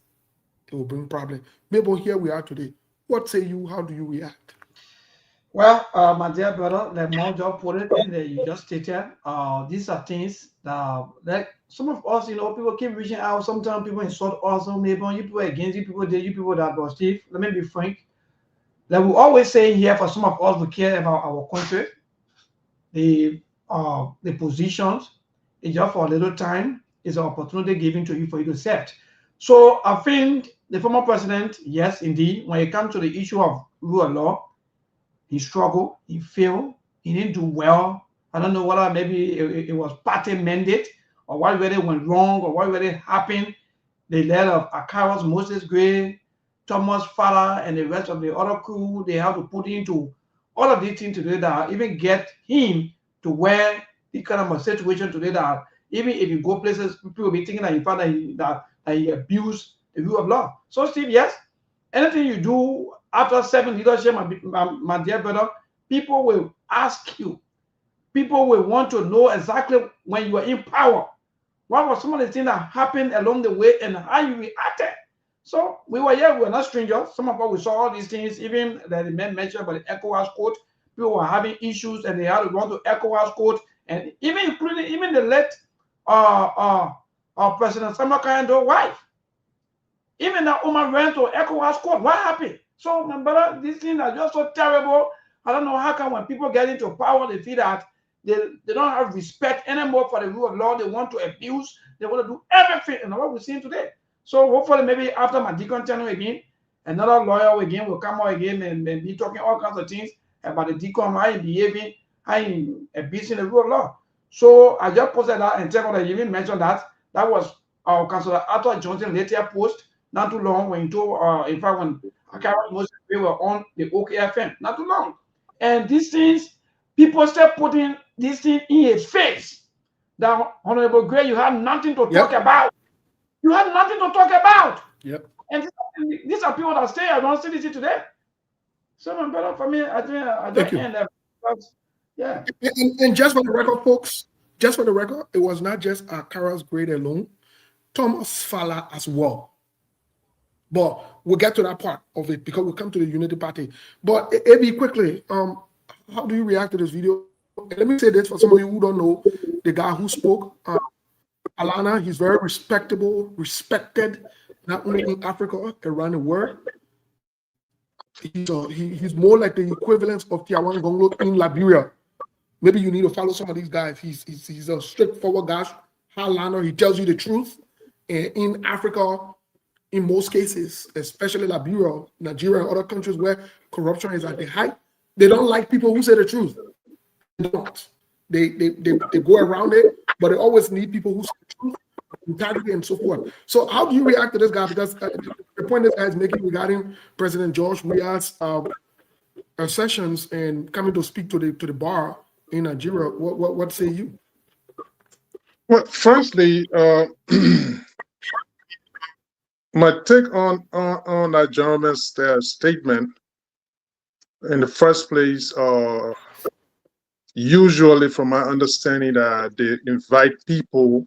It will bring problem. Maybe here we are today. What say you? How do you react? Well, my dear brother, like Monjo put it in there, you just stated, these are things that, like some of us, people keep reaching out. Sometimes people insult us, maybe you people against you people there, you people that. But Steve, let me be frank. Like we always say here, for some of us who care about our country, the positions is just for a little time. Is an opportunity given to you for you to accept. So I think the former president, yes, indeed, when it comes to the issue of rule of law, he struggled, he failed, he didn't do well. I don't know whether maybe it was party mandate or what really went wrong or what really happened. The lead of Akaros, Moses Gray, Thomas Farah, and the rest of the other crew, they have to put into all of these things today that even get him to where the kind of a situation today that even if you go places, people will be thinking that he found that he abused the rule of law. So Steve, yes, anything you do after serving leadership, my dear brother, people will ask you. People will want to know exactly when you are in power. What were some of the things that happened along the way and how you reacted? So we were here, we were not strangers. Some of us, we saw all these things, even that the men mentioned about the ECOWAS code. People were having issues and they had to run to ECOWAS code, and even including even the late President Samuel Kando's wife. Even that woman went to ECOWAS court. What happened? So, my brother, these things are just so terrible. I don't know how come when people get into power, they feel that they don't have respect anymore for the rule of law. They want to abuse. They want to do everything. And what we're seeing today. So, hopefully, maybe after my deacon tenure again, another lawyer again will come out again and be talking all kinds of things about the deacon, how he behaving, how he abusing the rule of law. So I just posted that, and Tech even mentioned that that was Councillor Arthur Johnson later post not too long when he told, in fact, when Akara Moses we were on the OKFM, not too long. And these things, people start putting this thing in his face. That Honorable Gray, you have nothing to talk about. You have nothing to talk about. Yep. And these are people that stay around CDC today. So I'm better for me. I think I don't end up. Yeah. And just for the record, folks, just for the record, it was not just Akara's grade alone, Thomas Fala as well. But we'll get to that part of it because we'll come to the Unity Party. But Abby, quickly, how do you react to this video? Let me say this for some of you who don't know the guy who spoke. Alana, he's very respectable, respected, not only in Africa, around the world. He's more like the equivalent of Tiawan Gonglo in Liberia. Maybe you need to follow some of these guys. He's a straightforward guy. Alana, he tells you the truth. And in Africa, in most cases, especially Liberia, Nigeria, and other countries where corruption is at the height, they don't like people who say the truth. They don't. They go around it, but they always need people who say the truth, integrity, and so forth. So how do you react to this guy? Because the point this guy is making regarding President George Weah's sessions and coming to speak to the bar in Nigeria, what say you? Well, firstly, my take on that gentleman's statement, in the first place, usually from my understanding that they invite people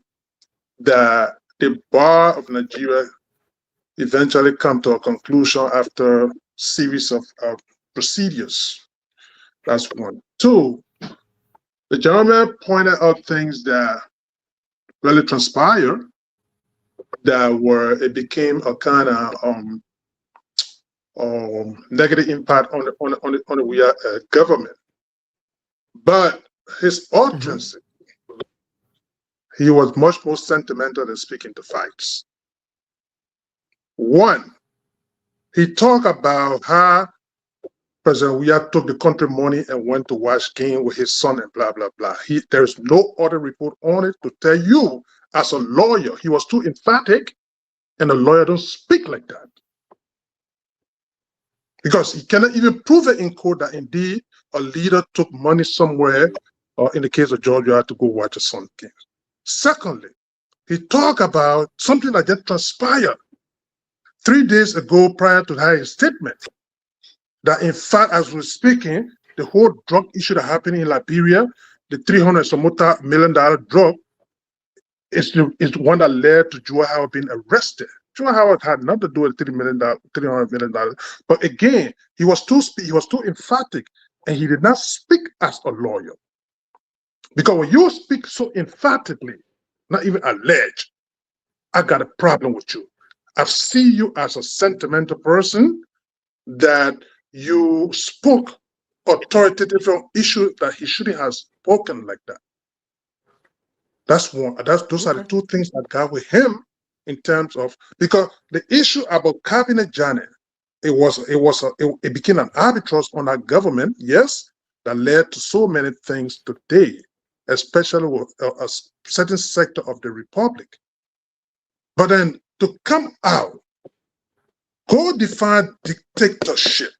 that the bar of Nigeria eventually come to a conclusion after a series of procedures. That's one. Two, the gentleman pointed out things that really transpired that it became a kind of negative impact on the government. But his utterance, he was much more sentimental than speaking to facts. One, he talked about how President Weah took the country money and went to watch game with his son and blah, blah, blah. There's no other report on it to tell you, as a lawyer, he was too emphatic, and a lawyer don't speak like that. Because he cannot even prove it in court that indeed a leader took money somewhere, or in the case of George, you had to go watch a son game. Secondly, he talked about something that just transpired 3 days ago prior to his statement, that in fact, as we're speaking, the whole drug issue that happened in Liberia, the $300 million drug, is one that led to Joe Howard being arrested. Joe Howard had nothing to do with $300 million. But again, he was too emphatic, and he did not speak as a lawyer. Because when you speak so emphatically, not even allege, I got a problem with you. I see you as a sentimental person, that you spoke authoritative on issues that he shouldn't have spoken like that. That's one. Those are the two things that got with him in terms of, because the issue about Cabinet Janet, it became an arbitrage on our government, yes, that led to so many things today, especially with a certain sector of the republic. But then to come out, go define dictatorship.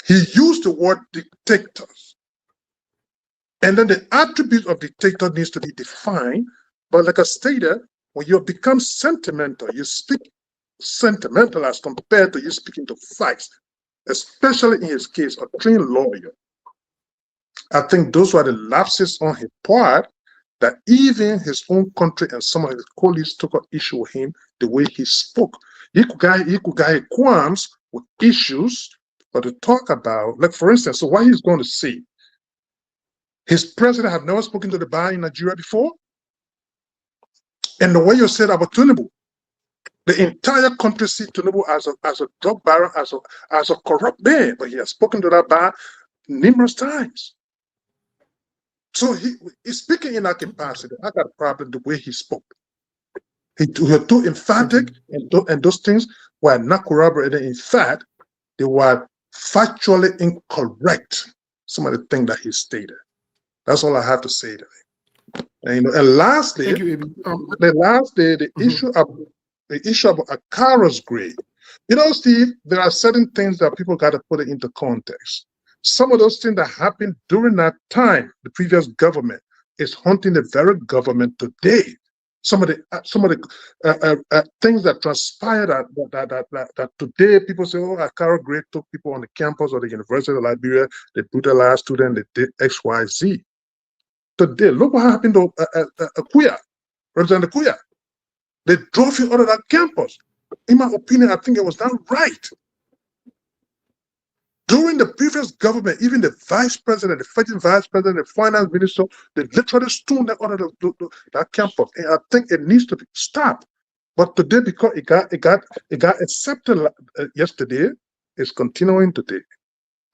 He used the word dictators. And then the attribute of dictator needs to be defined. But like I stated, when you become sentimental, you speak sentimental as compared to you speaking to facts, especially in his case, a trained lawyer. I think those were the lapses on his part, that even his own country and some of his colleagues took an issue with him, the way he spoke. He could get qualms with issues, but to talk about, like for instance, so what he's going to say, his president have never spoken to the bar in Nigeria before. And the way you said about Tinubu, the entire country see Tinubu as a drug baron, as a corrupt man, but he has spoken to that bar numerous times. So he's speaking in that capacity. I got a problem the way he spoke. He was too emphatic, and those things were not corroborated. In fact, they were factually incorrect, some of the things that he stated. That's all I have to say today. And, and lastly, Thank you, Abi. the issue of a Kara's grade. Steve, there are certain things that people got to put it into context. Some of those things that happened during that time, the previous government is haunting the very government today. Some of the things that transpired that today people say, oh, a Kara grade took people on the campus of the University of Liberia, they brutalized students, they did X, Y, Z. Today, look what happened to Akuya, Representative Akuya. They drove him out of that campus. In my opinion, I think it was done right. During the previous government, even the vice president, the fighting vice president, the finance minister, they literally stole them out of that campus. And I think it needs to be stopped. But today, because it got accepted yesterday, it's continuing today.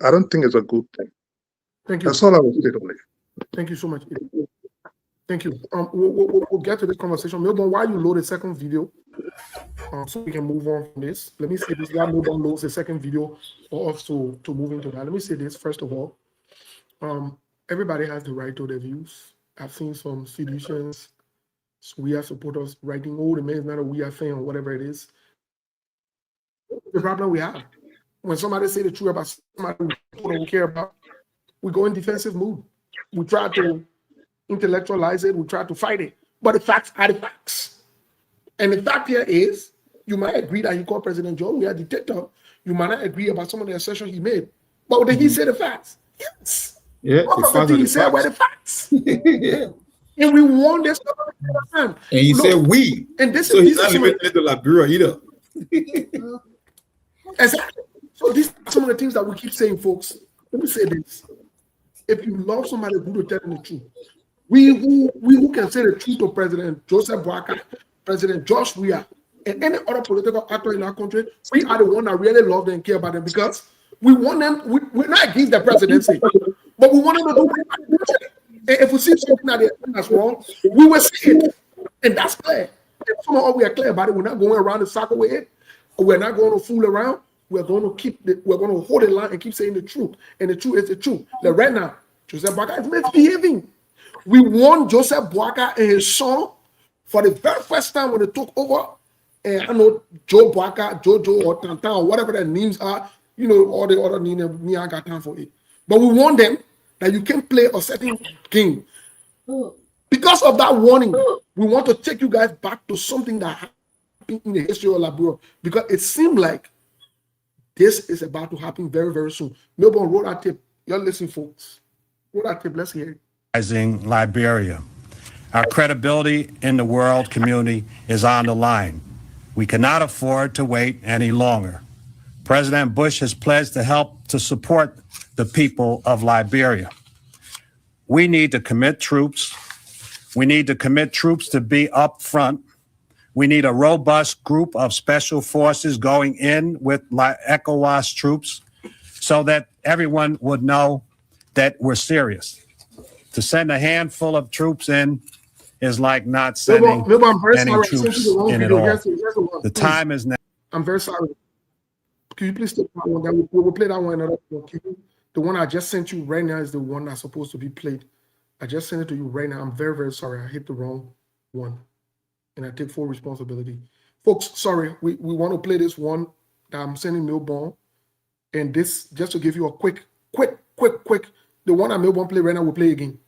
I don't think it's a good thing. Thank you. That's all I will say today. Thank you so much. Thank you. We'll get to this conversation. Milton, while you load a second video, so we can move on from this. Let me say this. While Milton loads a second video for us to move into that. Let me say this first of all. Everybody has the right to their views. I've seen some solutions. So we are supporters writing, oh, the man is not a we are fan or whatever it is. The problem we have when somebody say the truth about somebody we care about, we go in defensive mood. We try to intellectualize it, we try to fight it, but the facts are the facts. And the fact here is, you might agree that he called President John we are dictator. You might not agree about some of the assertions he made, but did he say the facts? Yes. Yeah, Most of the things he said were the facts. Yeah. And we want this time. And he said we. And this so is he's not limited to Liberia either. Exactly. So these are some of the things that we keep saying, folks. Let me say this. If you love somebody who will tell them the truth, we who can say the truth to President Joseph Boakai, President Josh Weah, and any other political actor in our country, we are the one that really love them and care about them because we want them, we're not against the presidency, but we want them to do what. And if we see something that's wrong, we will see it. And that's clear. And somehow we are clear about it. We're not going around the circle with it. We're not going to fool around. We're going to hold the line and keep saying the truth. And the truth is the truth. Like right now, Joseph Boakai is misbehaving. We warned Joseph Boakai and his son for the very first time when they took over. And I know Joe Boakai, Jojo, or Tantan, or whatever their names are, all the other names, me, I got time for it. But we warned them that you can't play a certain game. Because of that warning, we want to take you guys back to something that happened in the history of Liberia. Because it seemed like this is about to happen very, very soon. Melbourne, roll that tape. You're listening, folks. Roll that tape. Let's hear it. Liberia. Our credibility in the world community is on the line. We cannot afford to wait any longer. President Bush has pledged to help to support the people of Liberia. We need to commit troops. We need to commit troops to be up front. We need a robust group of special forces going in with ECOWAS troops so that everyone would know that we're serious. To send a handful of troops in is like not sending any troops in at all. The time is now. I'm very sorry. Can you please take that one? We'll play that one another one. The one I just sent you right now is the one that's supposed to be played. I just sent it to you right now. I'm very, very sorry. I hit the wrong one. And I take full responsibility. Folks, sorry. We want to play this one that I'm sending Milborn. And this, just to give you a quick. The one that Milborn play right now, we'll play again.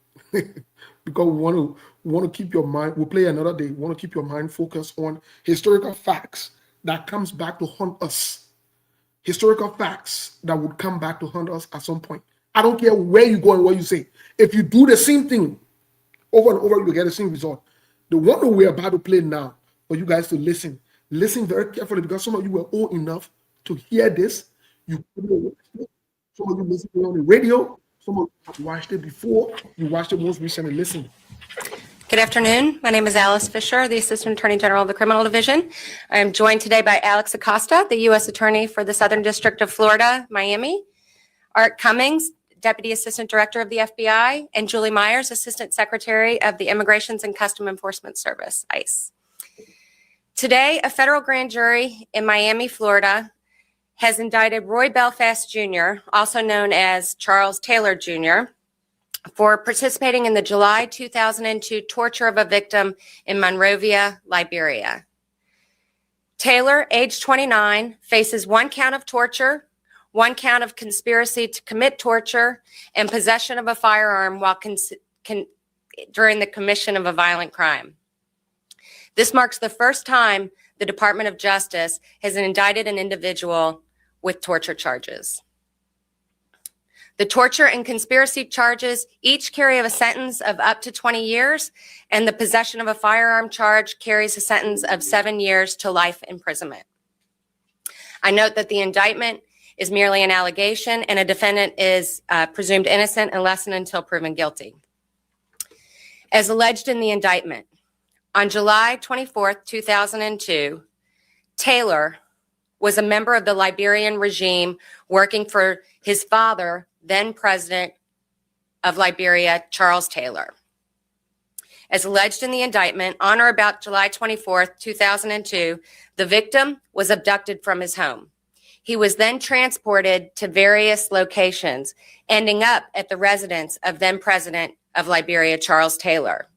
Because we want to keep your mind, we'll play another day. We want to keep your mind focused on historical facts that comes back to haunt us. Historical facts that would come back to haunt us at some point. I don't care where you go and what you say. If you do the same thing over and over, you get the same result. The one that we're about to play now, for you guys to listen very carefully, because some of you were old enough to hear this. Some of you listened to it on the radio. Some of you watched it before. You watched it most recently. Listen. Good afternoon. My name is Alice Fisher, the Assistant Attorney General of the Criminal Division. I am joined today by Alex Acosta, the U.S. Attorney for the Southern District of Florida, Miami, Art Cummings, Deputy Assistant Director of the FBI, and Julie Myers, Assistant Secretary of the Immigrations and Customs Enforcement Service, ICE. Today, a federal grand jury in Miami, Florida, has indicted Roy Belfast Jr., also known as Charles Taylor Jr., for participating in the July 2002 torture of a victim in Monrovia, Liberia. Taylor, age 29, faces 1 count of torture, 1 count of conspiracy to commit torture, and possession of a firearm while during the commission of a violent crime. This marks the first time the Department of Justice has indicted an individual with torture charges. The torture and conspiracy charges each carry a sentence of up to 20 years, and the possession of a firearm charge carries a sentence of 7 years to life imprisonment. I note that the indictment is merely an allegation, and a defendant is presumed innocent unless and until proven guilty. As alleged in the indictment, on July 24, 2002, Taylor was a member of the Liberian regime working for his father, then President of Liberia, Charles Taylor. As alleged in the indictment, on or about July 24, 2002, the victim was abducted from his home. He was then transported to various locations, ending up at the residence of then President of Liberia, Charles Taylor.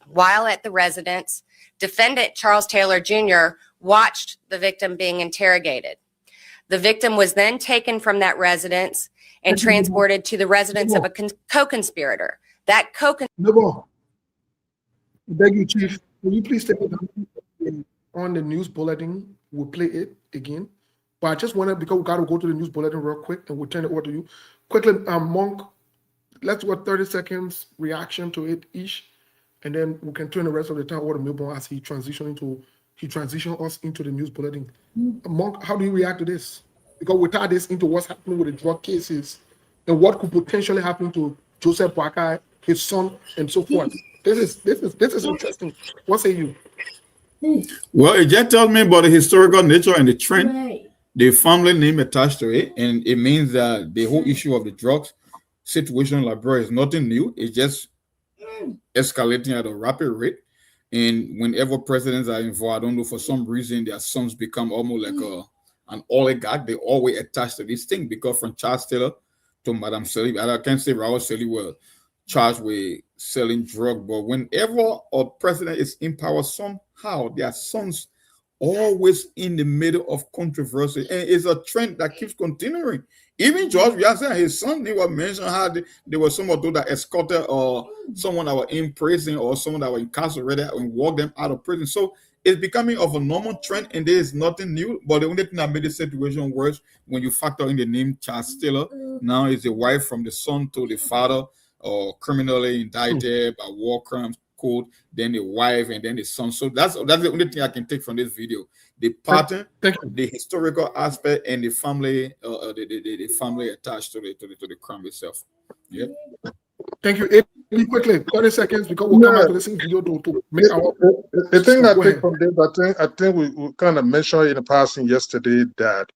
While at the residence, defendant Charles Taylor Jr. watched the victim being interrogated. The victim was then taken from that residence and transported to the residence of a co-conspirator. That No, beg you, Chief, will you please take it on the news bulletin? We'll play it again. But I just wanted, because we got to go to the news bulletin real quick, and we'll turn it over to you. Quickly, Monk, let's do a 30 seconds reaction to it each, and then we can turn the rest of the time over to Milburn as he transitioned us into the news bulletin. Monk, how do you react to this? Because we tie this into what's happening with the drug cases and what could potentially happen to Joseph Boakai, his son, and so forth. This is interesting. What say you? Well, it just tells me about the historical nature and the trend, the family name attached to it, and it means that the whole issue of the drugs situation in Liberia is nothing new. It's just escalating at a rapid rate. And whenever presidents are involved, I don't know, for some reason, their sons become almost like an oligarch. They always attach to this thing, because from Charles Taylor to Madame Sally, I can't say Raoul Sally were charged with selling drugs, but whenever a president is in power, somehow their sons always in the middle of controversy, and it's a trend that keeps continuing. Even George Bianca and his son, they were mentioned how there were some of those that escorted or someone that were in prison or someone that were incarcerated and walked them out of prison. So it's becoming of a normal trend, and there is nothing new. But the only thing that made the situation worse, when you factor in the name Charles Taylor, now is the wife from the son to the father, or criminally indicted by war crimes code, then the wife, and then the son. So that's the only thing I can take from this video: the pattern, the historical aspect, and the family, the family attached to the crime itself. Yeah. Thank you. Really quickly, 30 seconds, because we'll come back to this video to make our. The thing I take from this, I think we kind of mentioned in the passing yesterday that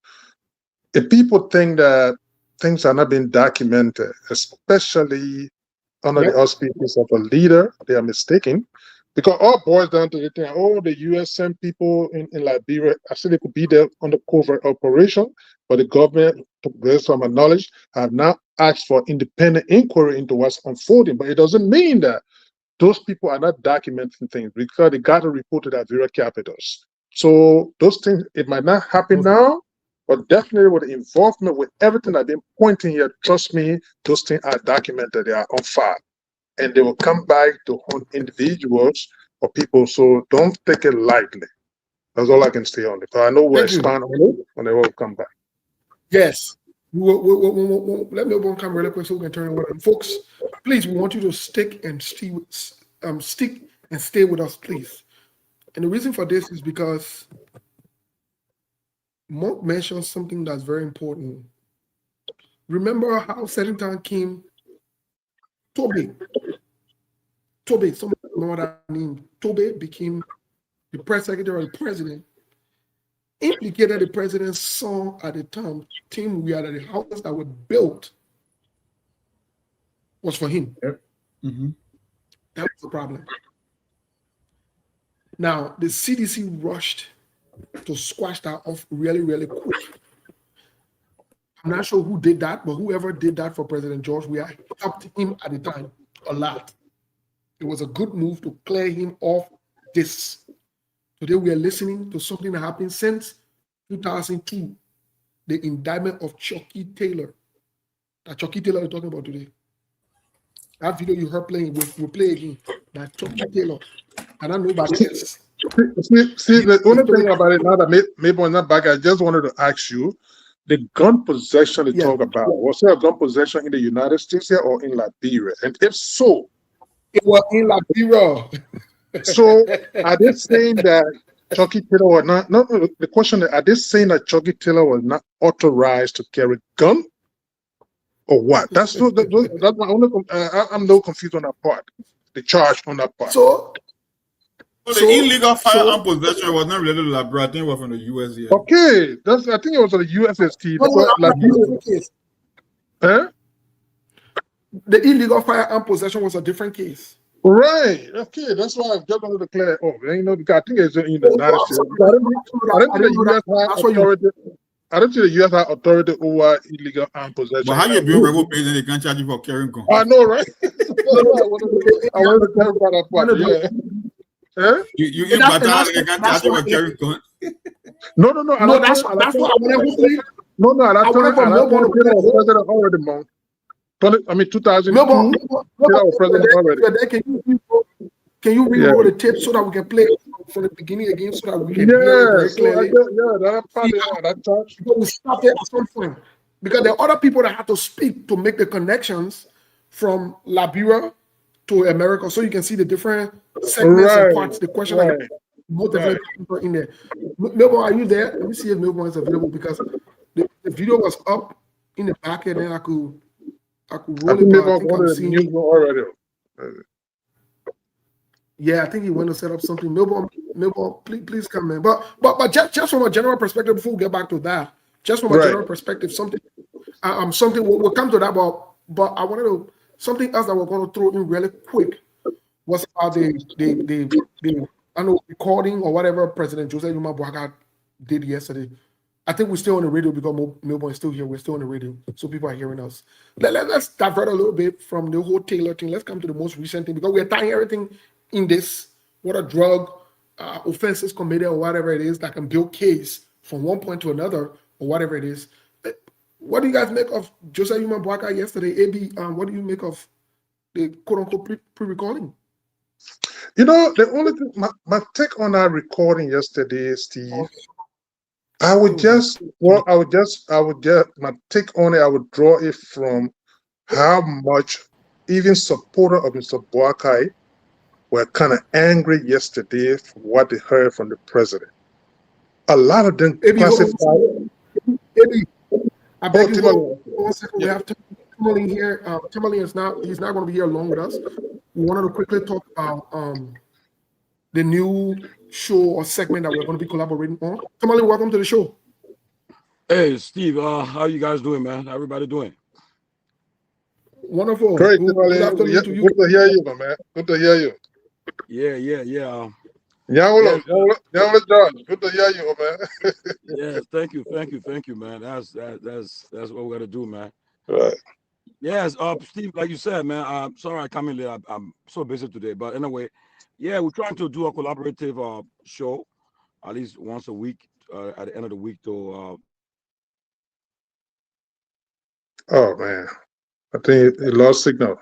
if people think that things are not being documented, especially under the auspices of a leader, they are mistaken, because all boils down to the thing: oh, the U.S. sent people in Liberia. Actually, they could be there on the covert operation, but the government, based on my knowledge, have now asked for independent inquiry into what's unfolding. But it doesn't mean that those people are not documenting things, because they got to report to their various capitals. So those things, it might not happen now, but definitely with the involvement, with everything I've been pointing here, trust me, those things are documented, they are on file. And they will come back to hunt individuals or people, so don't take it lightly. That's all I can say on it. Because I know we'll expand on it, and they will come back. Yes. Let me come really quick so we can turn it over. And folks, please, we want you to stick and stay with us, please. And the reason for this is because Monk mentioned something that's very important. Remember how certain time came Tobe, someone know that name. Tobe became the press secretary of the president, implicated the president's son at the time. We had the houses that were built was for him. Yep. Mm-hmm. That was the problem. Now, the CDC rushed to squash that off really, really quick. I'm not sure who did that, but whoever did that for President George, we helped him at the time a lot. It was a good move to clear him off this. Today we are listening to something that happened since 2002, the indictment of Chucky Taylor. That Chucky Taylor we're talking about today. That video you heard playing, we'll play again. That Chucky Taylor. And I know about this. See, the only thing about it now that maybe I'm not back, I just wanted to ask you, the gun possession they talk about, was there a gun possession in the United States here or in Liberia? And if so, it was in Liberia. So are they saying that Chucky Taylor was not? No, the question is, are they saying that Chucky Taylor was not authorized to carry a gun, or what? That's my only. I'm a little confused on that part. The charge on that part. So the illegal firearm possession was not related to Liberia. I think it was from the US. Yeah. Okay, I think it was on the USST. The illegal firearm possession was a different case. Right. Okay, that's why I've just wanted to clear. Oh, you know, because I think it's in the United States. I don't think the US had authority over illegal arm possession. But how you build rebel base and they can't charge you for carrying gun? I know, right? I wanted to clarify that part. Yeah. You in battle, they can't charge you for carrying gun. No. That's what I wanted to say. No. I told president already, man. 2002. President already. Can you read over the tape so that we can play from the beginning again so that we can hear it very clearly? We stopped it at some point because there are other people that have to speak to make the connections from Liberia to America, so you can see the different segments and parts. The question in there. Melbourne, are you there? Let me see if Melbourne is available because the video was up in the back and then I could roll it back. I think I'm seeing already. Yeah, I think he went to set up something. Melbourne, please come in. But just from a general perspective, before we get back to that, just from a general perspective, something we'll come to that. But I wanted to something else that we're going to throw in really quick was about the recording or whatever President Joseph Yuma Boakai did yesterday. I think we're still on the radio because Melbourne is still here. We're still on the radio, so people are hearing us. Let's divert a little bit from the whole Taylor thing. Let's come to the most recent thing because we're tying everything in this, what a drug offenses committed or whatever it is that can build case from one point to another or whatever it is. What do you guys make of Joseph Yuma Boakai yesterday? AB, what do you make of the quote-unquote pre-recording? You know, the only thing, my take on that recording yesterday, Steve, I would just my take on it, I would draw it from how much even supporter of Mr. Boakai were kind of angry yesterday for what they heard from the president. A lot of them classified. I beg you, 1 second. We have Timberlake here. Timberlake he's not going to be here along with us. We wanted to quickly talk about the new show or segment that we're going to be collaborating on. Timberlake, welcome to the show. Hey, Steve. How you guys doing, man? How everybody doing? Wonderful. Great. Good afternoon to you. Good to hear you, my man. Good to hear you. Yeah. George. Good to hear you, man. Yeah, thank you, man. That's what we got to do, man. Right. Yes, Steve, like you said, man. I'm sorry I come in late. I'm so busy today, but anyway, yeah, we're trying to do a collaborative show at least once a week at the end of the week to. Oh man, I think he lost signal.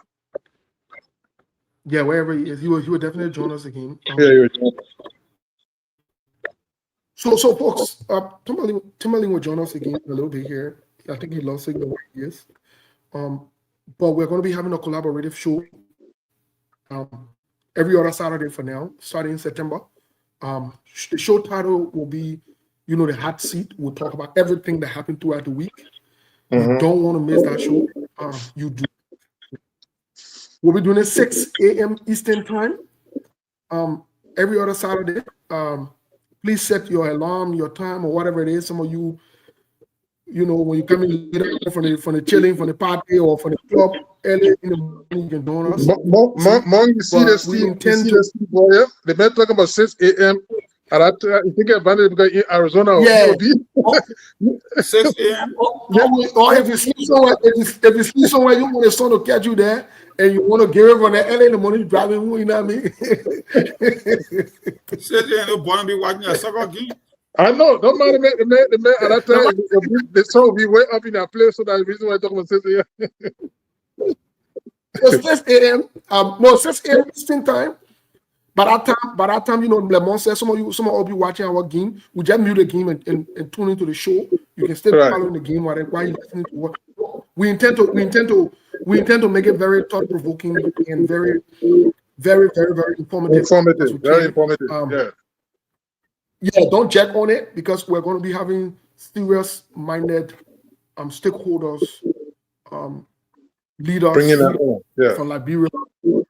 Yeah, wherever he is, he will definitely join us again. So folks, Timberlake will join us again a little bit here. I think he lost signal where he is. But we're going to be having a collaborative show every other Saturday for now, starting in September. The show title will be, the hot seat. We'll talk about everything that happened throughout the week. You don't want to miss that show. You do. We'll be doing it 6 a.m. Eastern time every other Saturday. Please set your alarm, your time, or whatever it is. Some of you, when you come in from the chilling, from the party, or from the club early in the morning, you can join us. Mom, you see the Steve, boy. They been talking about 6 a.m. And you take advantage because in Arizona, Yeah. 6 a.m. Or if you see somewhere, if you see somewhere you want your son to catch you there, and you want to give him on the early in the morning driving, you know what I mean? 6 a.m. No boy be watching a soccer game. I know. Don't mind the man at that time. The sun will be way up in that place, so that's the reason why I talk about 6 a.m. So 6 a.m. No, 6 a.m. Eastern time. By that time, you know, Lemon says some of you be watching our game. We just mute the game and tune into the show. You can still following the game while you're listening to what we intend to make it very thought provoking and very, very, very, very informative. Very informative. Yeah, don't check on it because we're going to be having serious-minded stakeholders, leaders from Liberia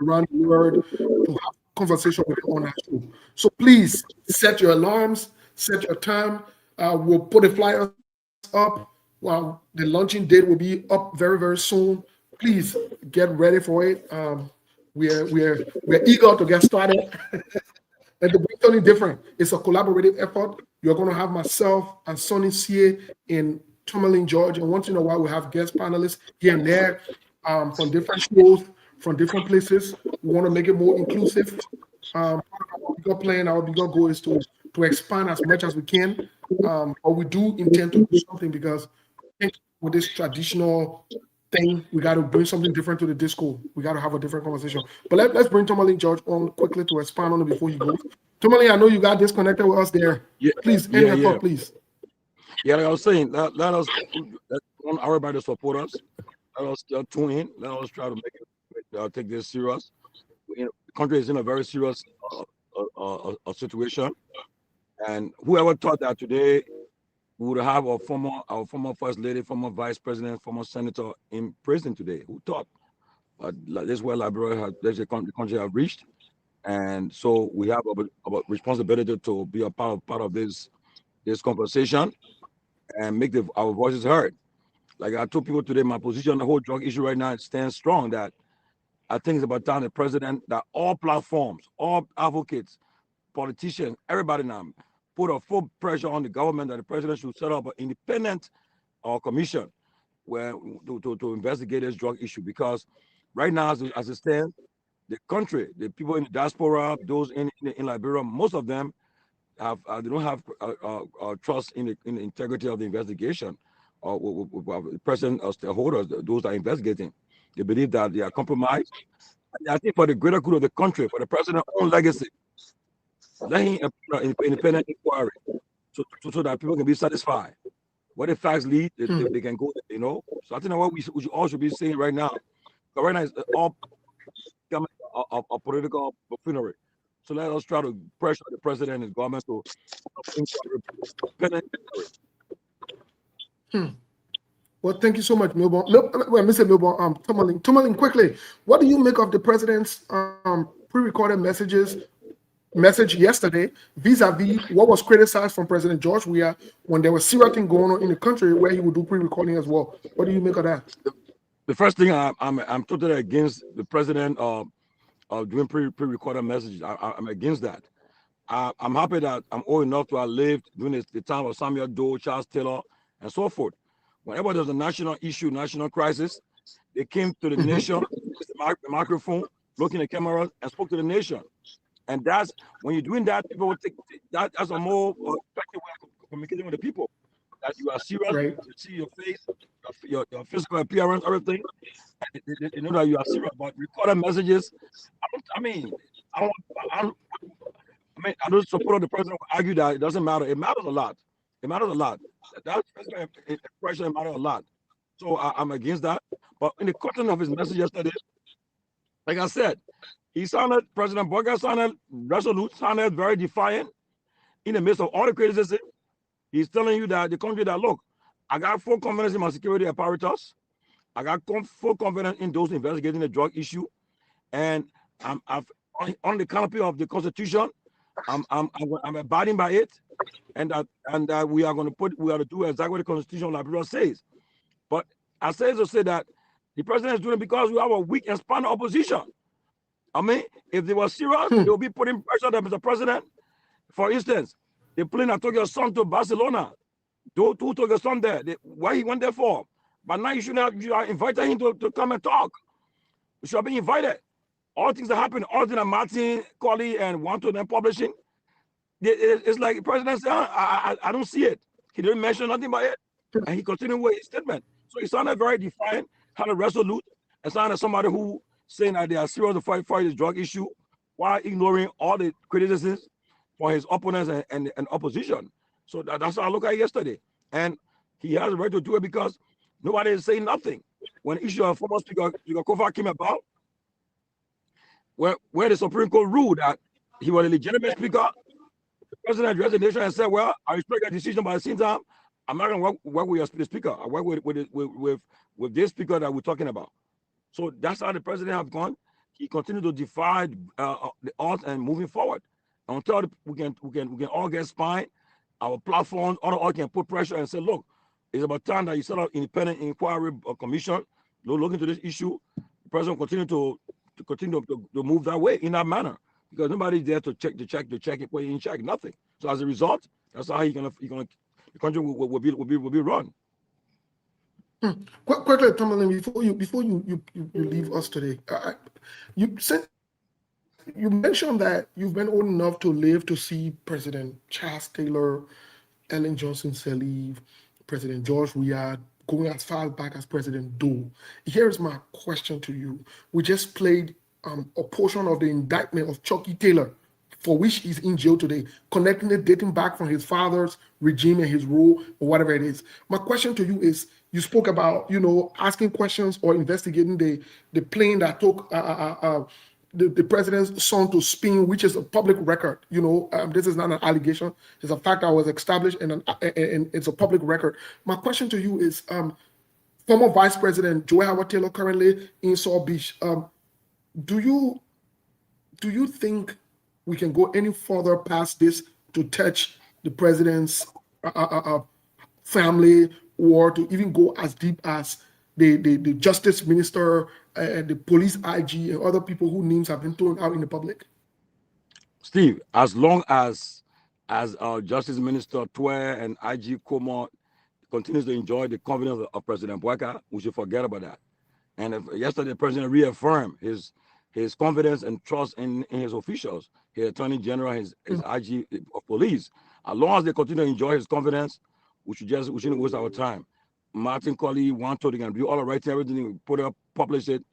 around the world to have conversation with you on our show. So please set your alarms, set your time. We'll put the flyers up. Well, the launching date will be up very, very soon. Please get ready for it. We're eager to get started. And the bring something different. It's a collaborative effort. You're going to have myself and Sonny C.A. in Tourmaline, Georgia. And once in a while, we have guest panelists here and there from different shows, from different places. We want to make it more inclusive. Our bigger plan, our bigger goal is to expand as much as we can. But we do intend to do something because I think with this traditional thing, we got to bring something different to the disco. We got to have a different conversation. But let's bring Tourmaline George on quickly to expand on it before he goes. Tourmaline, I know you got disconnected with us there. Yeah, please, end your thought, please. Yeah, like I was saying, let us want everybody to support us. Let us tune in. Let us try to make it take this serious. The country is in a very serious situation, and whoever thought that today we would have our former first lady, former vice president, former senator in prison today? Who thought? But this is where Liberia the country have reached, and so we have a responsibility to be a part of this conversation and make our voices heard. Like I told people today, my position on the whole drug issue right now stands strong. That I think it's about time the president, that all platforms, all advocates, politicians, everybody now put a full pressure on the government that the president should set up an independent commission where to investigate this drug issue. Because right now, as it stands, the country, the people in the diaspora, those in Liberia, most of them they don't have trust in the integrity of the investigation. The president or stakeholders, those that are investigating, they believe that they are compromised. I think for the greater good of the country, for the president's own legacy, let him independent inquiry so that people can be satisfied. What the facts lead, they can go, you know. So I think what we all should be saying right now, but right now it's all becoming a political buffoonery. So let us try to pressure the president and his government to independent inquiry. Well, thank you so much, Milborn. Mr. Milborn, Tourmaline, quickly, what do you make of the president's pre-recorded message yesterday vis-a-vis what was criticized from President George Weah when there was serious thing going on in the country where he would do pre-recording as well? What do you make of that? The first thing, I'm totally against the president doing pre-recorded messages. I'm against that. I'm happy that I'm old enough to have lived during the time of Samuel Doe, Charles Taylor, and so forth. Whenever there's a national issue, national crisis, they came to the nation, the microphone, looking at the camera, and spoke to the nation. And that's when you're doing that, people will take that as a more effective way of communicating with the people. That you are serious, right. You see your face, your physical appearance, everything. They know that you are serious. But recorded messages, I don't support the president who argue that it doesn't matter. It matters a lot. It matters a lot. That impression matters a lot. So I'm against that. But in the content of his message yesterday, like I said, President Boga sounded resolute, sounded very defiant in the midst of all the criticism. He's telling you that the country that, look, I got full confidence in my security apparatus. I got full confidence in those investigating the drug issue. And I'm on the canopy of the Constitution. I'm abiding by it. And that we are to do exactly what the Constitution of Liberia says. But I say to say that the president is doing it because we have a weak and spinal opposition. I mean, if they were serious, they would be putting pressure on Mr. President. For instance, the plane that took your son to Barcelona, who took your son there? Why he went there for? But now you have invited him to come and talk. You should have been invited. All things that happen, all things that Martin, Colley, and Wanto then publishing, it's like the president said, I don't see it. He didn't mention nothing about it. And he continued with his statement. So he sounded very defiant, had a resolute, and sounded somebody who saying that they are serious to fight this drug issue while ignoring all the criticisms for his opponents and opposition. So that's how I look at it yesterday. And he has a right to do it because nobody is saying nothing. When the issue of former Speaker Kofa came about, where the Supreme Court ruled that he was a legitimate speaker, the president addressed the nation and said, well, I respect that decision, but at the same time, I'm not going to work with your speaker. I work with this speaker that we're talking about. So that's how the president has gone. He continued to defy the odds and moving forward until we can all get spine. Our platforms, all can put pressure and say, look, it's about time that you set up independent inquiry commission, look into this issue. The president continue to move that way in that manner because nobody's there to check it, put it in check, nothing. So as a result, that's how the country will be run. Quickly, Tomalin, before you leave us today, you mentioned that you've been old enough to live to see President Charles Taylor, Ellen Johnson Sirleaf, President George Weah, going as far back as President Doe. Here's my question to you. We just played a portion of the indictment of Chucky Taylor, for which he's in jail today, connecting it, dating back from his father's regime and his rule or whatever it is. My question to you is, you spoke about, asking questions or investigating the plane that took the president's son to Spain, which is a public record. This is not an allegation. It's a fact that was established and it's a public record. My question to you is, former Vice President Joe Howard Taylor, currently in Saw Beach, do you think we can go any further past this to touch the president's family, or to even go as deep as the justice minister and the police IG and other people whose names have been thrown out in the public? Steve, as long as Justice Minister Twe and IG Koma continues to enjoy the confidence of President Bouaka, we should forget about that. And yesterday, the president reaffirmed his confidence and trust in his officials, his Attorney General, his IG of police. As long as they continue to enjoy his confidence, we shouldn't waste our time. Martin Colley, Wanto, they can do all the right thing, everything, put it up, publish it.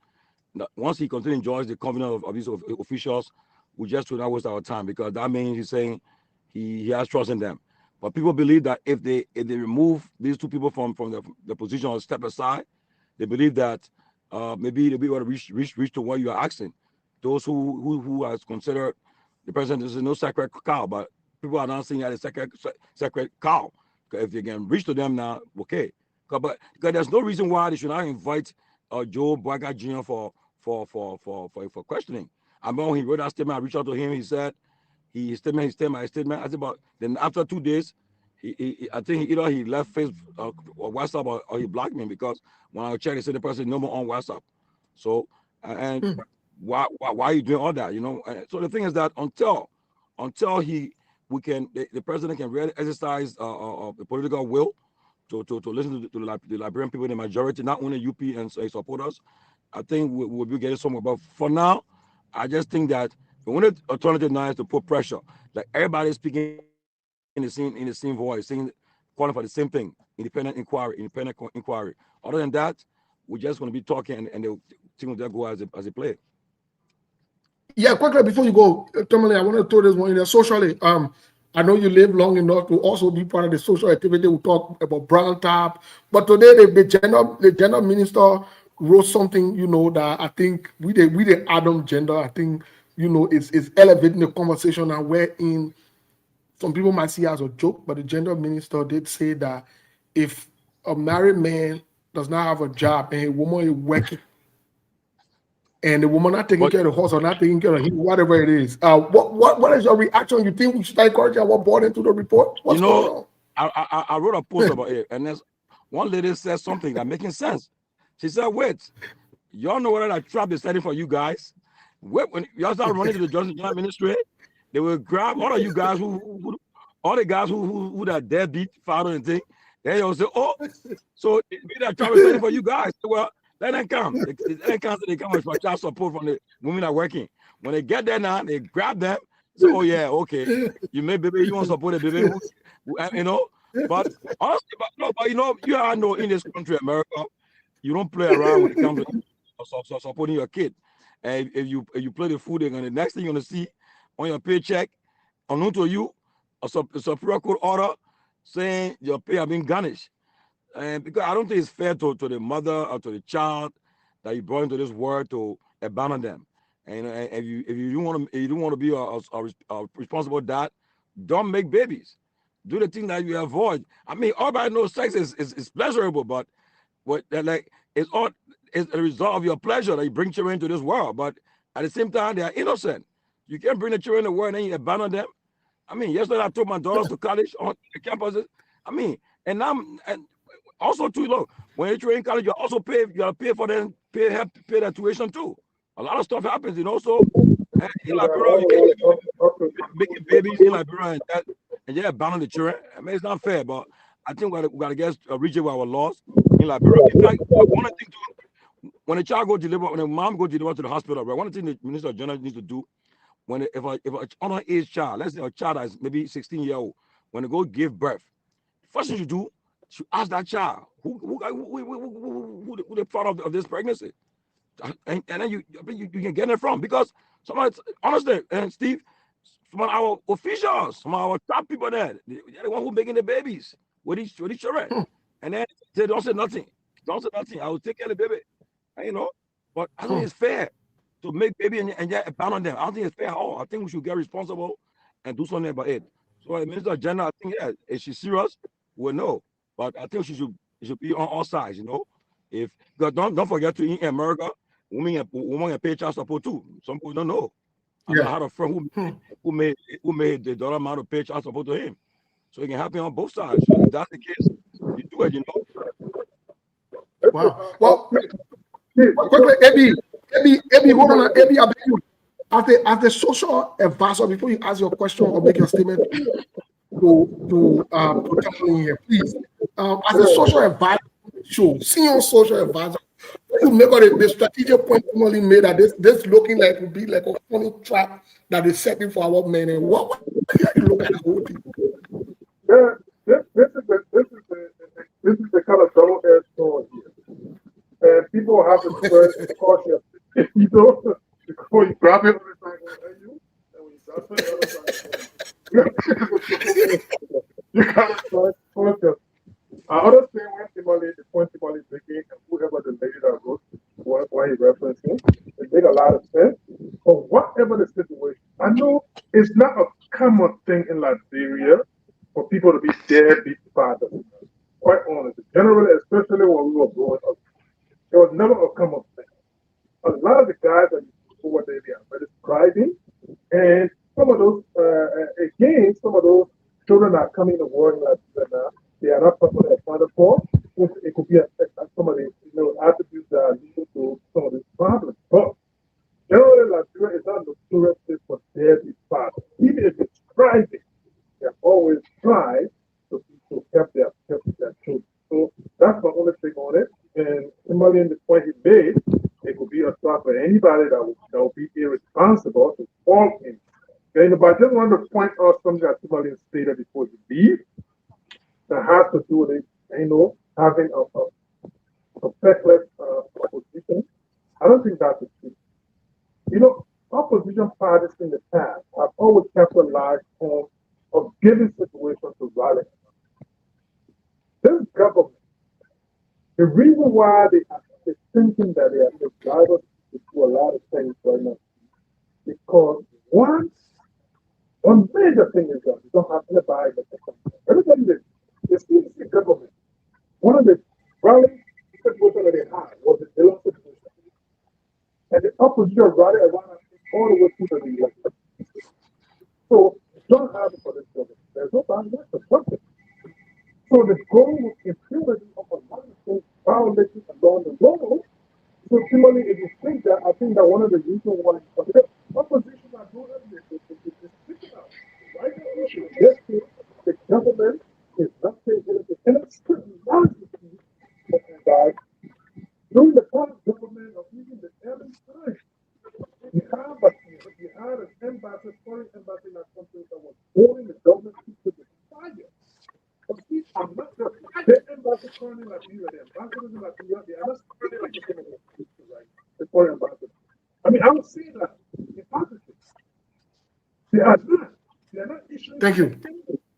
Once he continues to enjoy the confidence of these officials, we just should not waste our time, because that means he's saying he has trust in them. But people believe that if they remove these two people from the position or step aside, they believe that maybe they'll be able to reach to what you are asking. Those who are considered the president is no sacred cow, but people are not seeing that a sacred cow. If you can reach to them now, okay. But because there's no reason why they should not invite Joe Bouaka Jr. for questioning. I remember when he wrote that statement, I reached out to him. He said his statement. I said, but then after 2 days, I think either he left Facebook or WhatsApp or he blocked me, because when I checked, he said the person is no more on WhatsApp. So why are you doing all that? So the thing is that until the president can really exercise the political will to listen to the Liberian people, the majority, not only UP and supporters, I think we'll be getting somewhere. But for now, I just think that the only alternative now is to put pressure. Like everybody speaking in the same voice, calling for the same thing: independent inquiry. Other than that, we're just going to be talking, and the thing will go as a play. Yeah, quickly before you go, Tommy, I want to throw this one in there. Socially, I know you live long enough to also be part of the social activity. We talk about brown top, but today the gender minister wrote something, that I think we the Adam gender, I think, is elevating the conversation, and wherein some people might see it as a joke, but the gender minister did say that if a married man does not have a job and a woman is working, and the woman not taking care of the horse or not taking care of him, whatever it is, what is your reaction? You think we should encourage our board into the report? What's going on? I wrote a post about it, and there's one lady said something that making sense. She said, "Wait, y'all know what that trap is setting for you guys? When y'all start running to the Johnson General Ministry, They will grab all of you guys all the guys who that deadbeat father and thing. They will say, oh, so we that travel study for you guys. Well, let them come. They come for child support from the women that are working. When they get there now, they grab them. So, oh yeah, okay. You may baby, you want to support a baby, you know. But honestly, but you know, you are know in this country, America, you don't play around when it comes to supporting your kid. And if you play the food, the next thing you're gonna see on your paycheck, unknown to you, a Superior Court order saying your pay have been garnished. And because I don't think it's fair to the mother or to the child that you brought into this world to abandon them. And if you don't want to be a responsible dad, don't make babies. Do the thing that you avoid. I mean, everybody knows sex is pleasurable, but it's a result of your pleasure that you bring children into this world. But at the same time, they are innocent. You can't bring the children in the world and then you abandon them. I mean, yesterday I took my daughters to college on the campuses. I mean, and also too, look, when you're in college, you also pay for them, pay their tuition too. A lot of stuff happens, you know. So in Liberia, you can't making babies in Liberia and yeah, abandon the children. I mean, it's not fair, but I think we got to get rigid with our laws in Liberia. In fact, one of the things when a child goes deliver, when a mom goes deliver to the hospital, right? One of the things the Minister of General needs to do if an underage child, let's say a child that is maybe 16 years old, when they go give birth, first thing you do, you ask that child who the father of this pregnancy, and then you can get it from, because somebody honestly, and Steve, some of our officials, some of our top people there, they're the one who making the babies with each children, and then they don't say nothing. I will take care of the baby, and, you know. But I think it's fair to make baby and yet abandon them. I don't think it's fair at all. I think we should get responsible and do something about it. So the Minister of Gender, I think, yeah, if she's serious, we'll know. But I think she should be on all sides, you know. Because don't forget to in America, women get paid child support too. Some people don't know. I had a friend who made the dollar amount of paid child support to him. So it can happen on both sides. So if that's the case, you do it, you know. Wow. Well, quickly, Abby, hold on. Abby, I beg you. As the social advisor, before you ask your question or make your statement to Tamale here, please. As a social advisor, senior social advisor, you make the strategic point Tamale made that this looking like would be like a funny trap that is setting for our men. And what you look at the whole thing? This is the kind of double-edged sword here. And people have to be very cautious. You know, before you grab it, it's like, and when you drop it, you gotta start cautious. I understand the point Timali is making, and whoever the lady that wrote why he referencing, it made a lot of sense. But whatever the situation, I know it's not a common thing in Liberia for people to be deadbeat fathers. Quite honestly, generally, especially when we were growing up, it was never a common thing. A lot of the guys that over there, they are very thriving, and some of those, again, some of those children are coming to world like now. They are not properly accounted for. It could be some of the attributes that are leading to some of these problems. But generally, Liberia is not notorious for deadbeat fathers. Even if it's thriving, they always try to help their children. So that's my only thing on it. And somebody in the point he made, it could be a trap for anybody that will be irresponsible to fall in. Okay, but I just want to point out something that somebody stated before you leave that has to do with it, having a feckless opposition. I don't think that's the truth. Opposition parties in the past have always capitalized on a given situation to rally. This government, the reason why they are thinking that they are drivers to do a lot of things right now, because one major thing is that you don't have anybody that can come. Everybody the CDC government, one of the rallying situations that they had was the Dillon situation. And the opposition rallied around all the way to the election. So you don't have it for this government. There's no bad for something. So the goal was impunity of a lot of things violating along the road. So similarly, if you think that, I think that one of the reasons why the opposition are doing it is You had an embassy, foreign embassy in that country that was holding the government to the fire. But see, I'm not the embassy currently in Liberia, the ambassadors in Liberia, they are not speaking to some of those people, right? The foreign ambassadors. I mean, I would say that hypocrisy. They are not. They are not issuing. Thank you.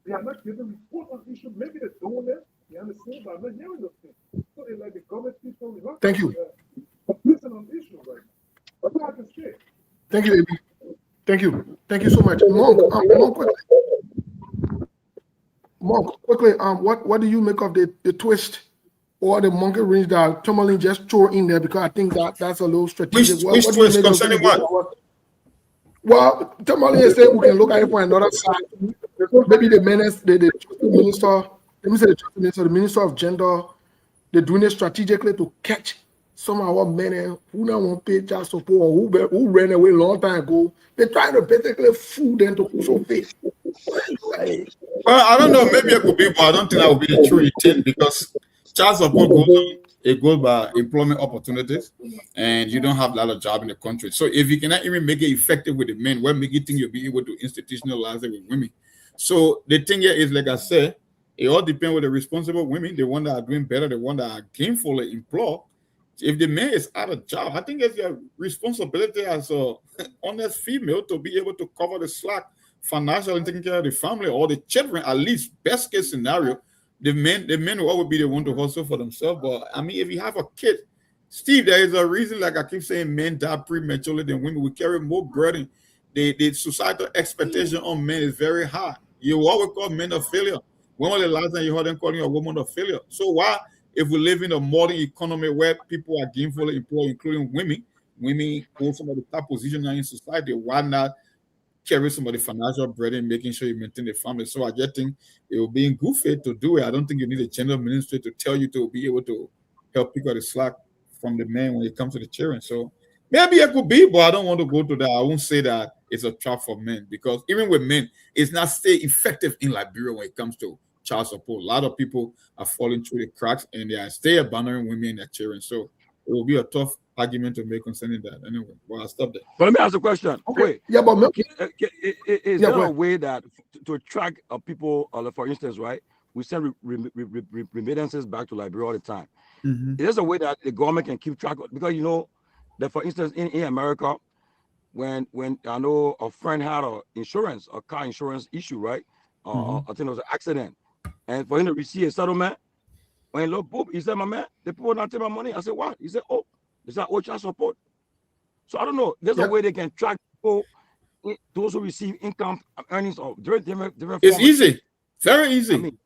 They are not giving report on issues. Maybe they don't know. They understand, but I'm not hearing those things. So they like the government people. Thank you. Listen on issues, right? That's all I can say. Thank you, Amy. Thank you. Thank you so much. Monk, quickly, what do you make of the twist or the monkey wrench that Tourmaline just threw in there? Because I think that's a little strategic. Which twist concerning what? Well, Tourmaline said we can look at it from another side. Maybe the minister, the minister of gender, they're doing it strategically to catch some of our men who don't want to pay child support or who ran away a long time ago. They're trying to basically fool them to show face. Well, I don't know. Maybe it could be, but I don't think that would be the true intent because child support goes by employment opportunities, and you don't have a lot of job in the country. So if you cannot even make it effective with the men, what make you think you'll be able to institutionalize it with women? So the thing here is, like I said, it all depends on the responsible women, the one that are doing better, the one that are gainfully employed. If the man is out of job, I think it's your responsibility as a honest female to be able to cover the slack financially, taking care of the family or the children. At least best case scenario, the men will always be the one to hustle for themselves. But I mean, if you have a kid, Steve, there is a reason, like I keep saying, men die prematurely than women. We carry more burden. The societal expectation on men is very high. You always call men a failure. When was the last time you heard them calling a woman a failure? So why? If we live in a modern economy where people are gainfully employed, including women hold some of the top positions in society, why not carry some of the financial burden, making sure you maintain the family? So I just think it will be in good faith to do it. I don't think you need a gender ministry to tell you to be able to help pick up the slack from the men when it comes to the children. So maybe it could be, but I don't want to go to that. I won't say that it's a trap for men because even with men, it's not stay effective in Liberia when it comes to child support. A lot of people are falling through the cracks and they are still abandoning women and their children. So it will be a tough argument to make concerning that. Anyway, well, I'll stop there. But let me ask a question. Okay. Wait, yeah, but is there a way that to track people, for instance, right? We send remittances back to Liberia all the time. Mm-hmm. There's a way that the government can keep track of, because you know that, for instance, in America, when I know a friend had a car insurance issue, right? I think it was an accident. And for him to receive a settlement, when he looked, boop, he said, my man, the people not take my money. I said, what? He said, oh, it's not child support. So I don't know. There's a way they can track people, those who receive income earnings of different It's forms. easy. Very easy. I mean,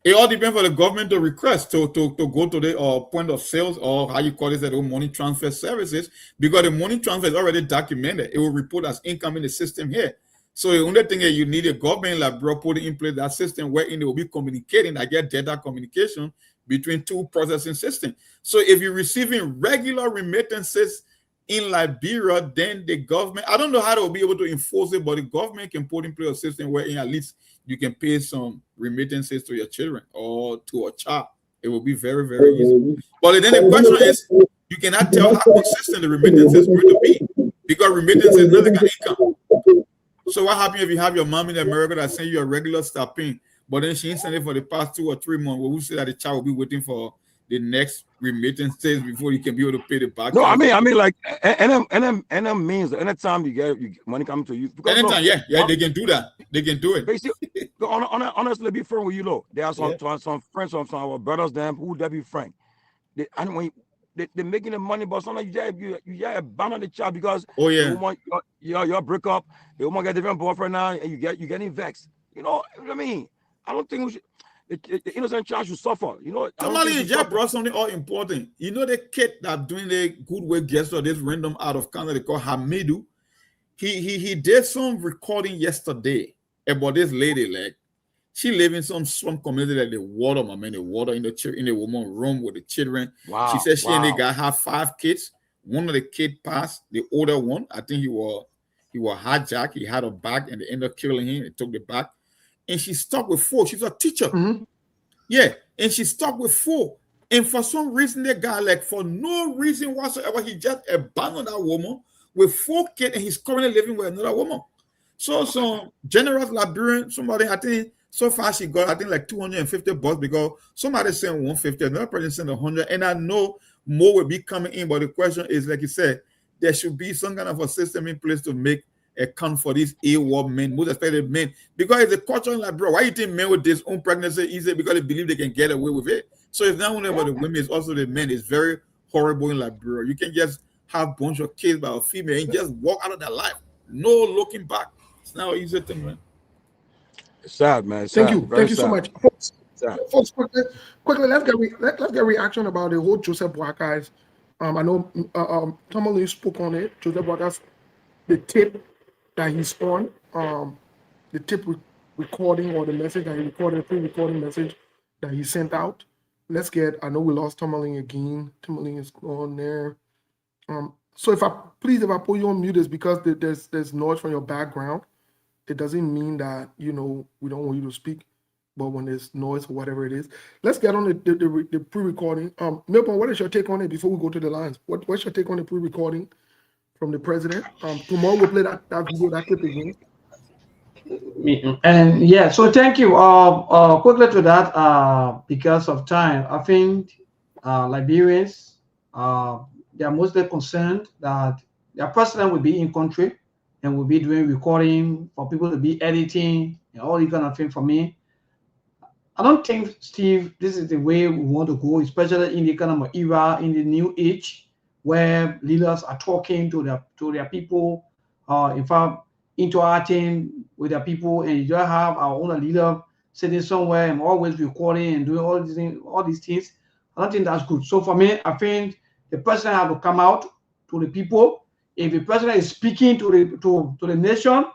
it all depends for the government to request to go to the point of sales, or how you call it, the money transfer services, because the money transfer is already documented. It will report as income in the system here. So the only thing is you need a government like bro putting in place that system wherein they will be communicating. I get data communication between two processing systems. So if you're receiving regular remittances in Liberia, then the government, I don't know how they will be able to enforce it, but the government can put in place a system wherein at least you can pay some remittances to your children or to a child. It will be very, very easy. But then the question is, you cannot tell how consistent the remittance is going to be, because remittance is not like an income. So what happens if you have your mom in America that send you a regular stipend, but then she ain't sent it for the past 2 or 3 months? Well, who say that the child will be waiting for the next remittances before you can be able to pay the back? No, I mean, like, NM means anytime you get money coming to you. Because anytime, yeah, they can do that. They can do it. Basically, honestly, be frank with you, though. There are some friends, some our brothers, them who they be frank. They're making the money, but sometimes you abandon the child because you want your break up. They want to get a different boyfriend now, and you're getting vexed. You know what I mean? I don't think we should. The innocent child should suffer. You know, Somebody just brought something all important. You know, the kid that doing the good work gesture, this random out of Canada, they call Hamidu. He did some recording yesterday about this lady. Like, she live in some slum community, like the water in the woman's room with the children. Wow. She said she and the guy have 5 kids. One of the kids passed. The older one, I think he was hijacked. He had a bag and they ended up killing him. They took the bag. And she stuck with 4. She's a teacher. Mm-hmm. Yeah. And she stuck with 4. And for some reason, the guy, like for no reason whatsoever, he just abandoned that woman with 4 kids, and he's currently living with another woman. So some generous Liberian, somebody, I think so far she got, I think like $250 because somebody sent 150, another person sent 100, and I know more will be coming in. But the question is, like you said, there should be some kind of a system in place to make account for these AWOL men, most especially men, because it's a culture in Liberia. Why you think men with this own pregnancy easy? Because they believe they can get away with it. So it's not only about the women, it's also the men. It's very horrible in Liberia. You can just have a bunch of kids by a female and just walk out of their life. No looking back. It's not an easy thing, man. It's sad, man. It's Thank sad. you. Very Thank you so sad. much. Folks, quickly, let's get reaction about the whole Joseph Boakai. I know Tommy spoke on it. Joseph Boakai, the tape that he's on, the tape recording or the message that he recorded, pre-recording message that he sent out. Let's get, I know we lost Tomaling again. Tomaling is on there. So if I put you on mute, it's because there's noise from your background. It doesn't mean that, we don't want you to speak, but when there's noise or whatever it is, let's get on the pre-recording. Milton, what is your take on it before we go to the lines? What's your take on the pre-recording from the president? Tomorrow we'll play that video, that clip again. And yeah, so thank you. Quickly to that, because of time, I think Liberians, they are mostly concerned that their president will be in country and will be doing recording for people to be editing and all these kind of things. For me, I don't think, Steve, this is the way we want to go, especially in the kind of era, in the new age, where leaders are talking to their people, in fact, interacting with their people, and you don't have our own leader sitting somewhere and always recording and doing all these things. I don't think that's good. So for me, I think the president has to come out to the people. If the president is speaking to the nation,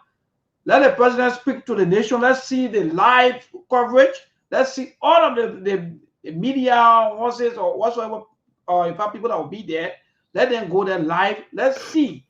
let the president speak to the nation. Let's see the live coverage. Let's see all of the media horses or whatsoever, or in fact people that will be there. Let them go there live. Let's see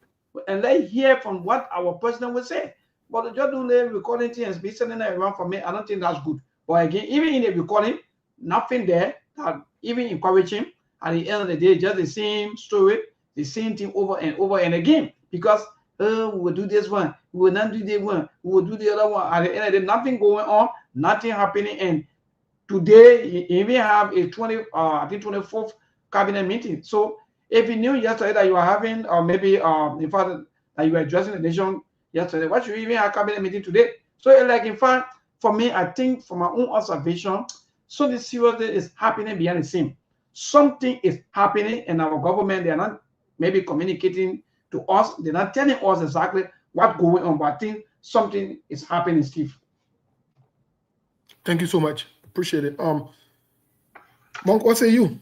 and let's hear from what our president will say. But just do the recording thing and be sending it around for me, I don't think that's good. But again, even in the recording, nothing there that even encourage him. At the end of the day, just the same story, the same thing over and over and again. Because we will do this one, we will not do this one, we will do the other one. At the end of the day, nothing going on, nothing happening. And today, you even have a 24th cabinet meeting. So if you knew yesterday that you are having, or maybe in fact that you were addressing the nation yesterday, why should you even have a cabinet meeting today? So like in fact, for me, I think from my own observation, something serious is happening behind the scene. Something is happening in our government. They are not maybe communicating to us. They're not telling us exactly what's going on, but I think something is happening, Steve. Thank you so much. Appreciate it. Monk, what say you?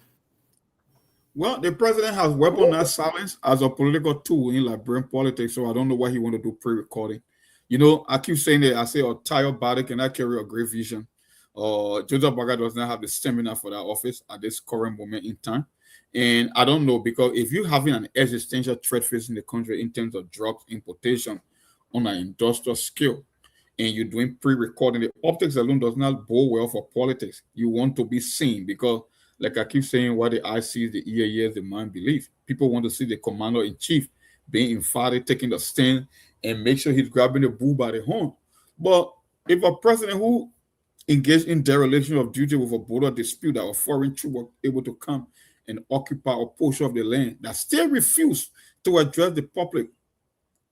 Well, the president has weaponized silence as a political tool in Liberian politics, so I don't know why he want to do pre-recording. I keep saying that I say a tired body cannot carry a great vision. Joseph Boakai does not have the stamina for that office at this current moment in time. And I don't know, because if you're having an existential threat facing the country in terms of drugs importation on an industrial scale, and you're doing pre-recording, the optics alone does not bode well for politics. You want to be seen because, like I keep saying, what the eye sees, the ear hears, the mind believes. People want to see the commander-in-chief being emphatic, taking the stand, and make sure he's grabbing the bull by the horn. But if a president who engaged in dereliction of duty with a border dispute that a foreign troop were able to come and occupy a portion of the land that still refused to address the public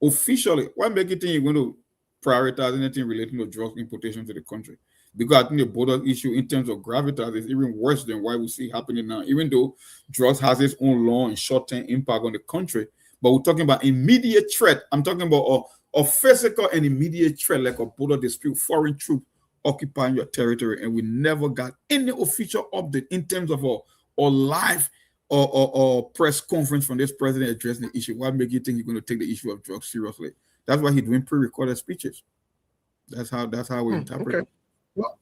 officially, why make you think you're going to prioritize anything relating to drugs importation to the country? Because I think the border issue in terms of gravitas is even worse than what we see happening now, even though drugs has its own long and short-term impact on the country. But we're talking about immediate threat. I'm talking about a physical and immediate threat like a border dispute, foreign troop occupying your territory, and we never got any official update in terms of a live or press conference from this president addressing the issue. What makes you think he's going to take the issue of drugs seriously? That's why he's doing pre-recorded speeches. That's how we interpret it. Well,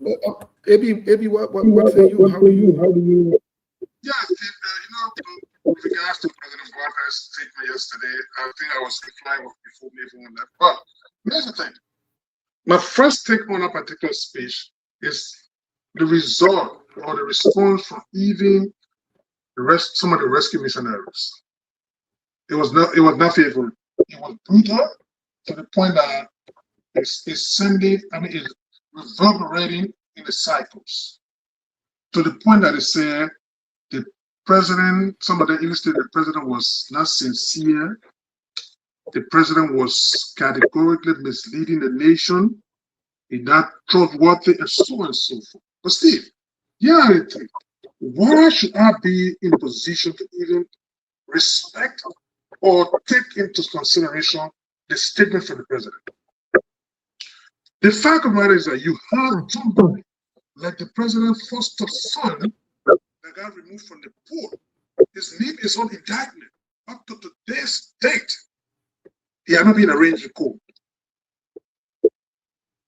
AB, what say you? How do you? Yeah, with regards to President Boakai's statement yesterday, I think I was replying before me even on that. But here's the thing. My first take on a particular speech is the result or the response from even some of the rescue missionaries. It was not favorable. It was brutal to the point that it's reverberating in the cycles. To the point that they said the president, some of them illustrated the president was not sincere. The president was categorically misleading the nation. He's not trustworthy, and so on and so forth. But Steve, why should I be in a position to even respect or take into consideration the statement from the president? The fact of the matter is that you have somebody like the president's foster son that got removed from the pool. His name is on indictment. Up to today's date, he has not been arraigned in court.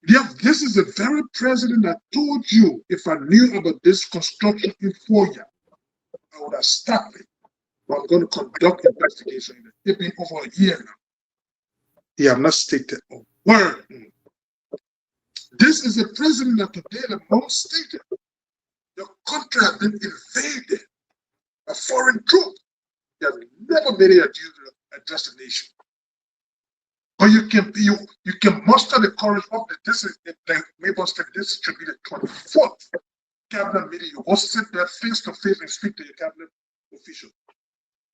Yeah, this is the very president that told you, if I knew about this construction in 4 years, I would have stopped it. But I'm going to conduct investigation. It's been over a year now. He has not stated a word. This is the president that today the most stated. Your country has been invaded by foreign troops. They have never made it a due to address the nation. But you can muster the courage of this should be the 24th cabinet meeting. You will sit there face to face and speak to your cabinet official.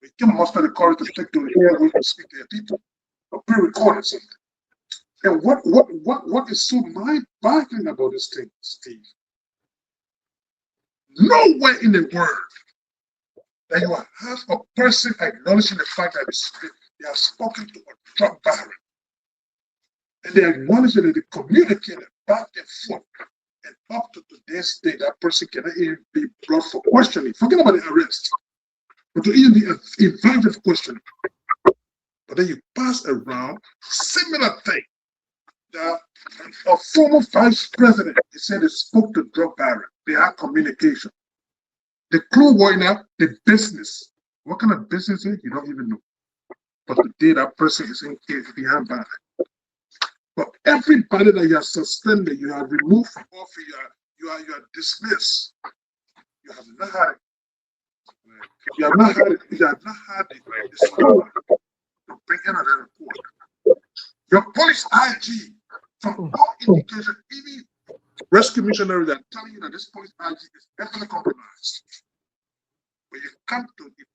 You can muster the courage to take to the airways and speak to your people or pre-recording something. And what is so mind-boggling about this thing, Steve? Nowhere in the world that you have a person acknowledging the fact that they have spoken to a drug baron. And they acknowledge that they communicated back and forth. And up to today's day, that person cannot even be brought for questioning. Forget about the arrest. But to even be invited for questioning. But then you pass around similar thing. That a former vice president, he said he spoke to drug baron. They had communication. The clue was now the business. What kind of business is it? You don't even know. But today that person is in case behind bars. But everybody that you are suspended, you are removed from office, you are dismissed. You have not had it. You have not had the power to bring another report. Your police IG, from all indication, even rescue missionaries are telling you that this police IG is definitely compromised. When you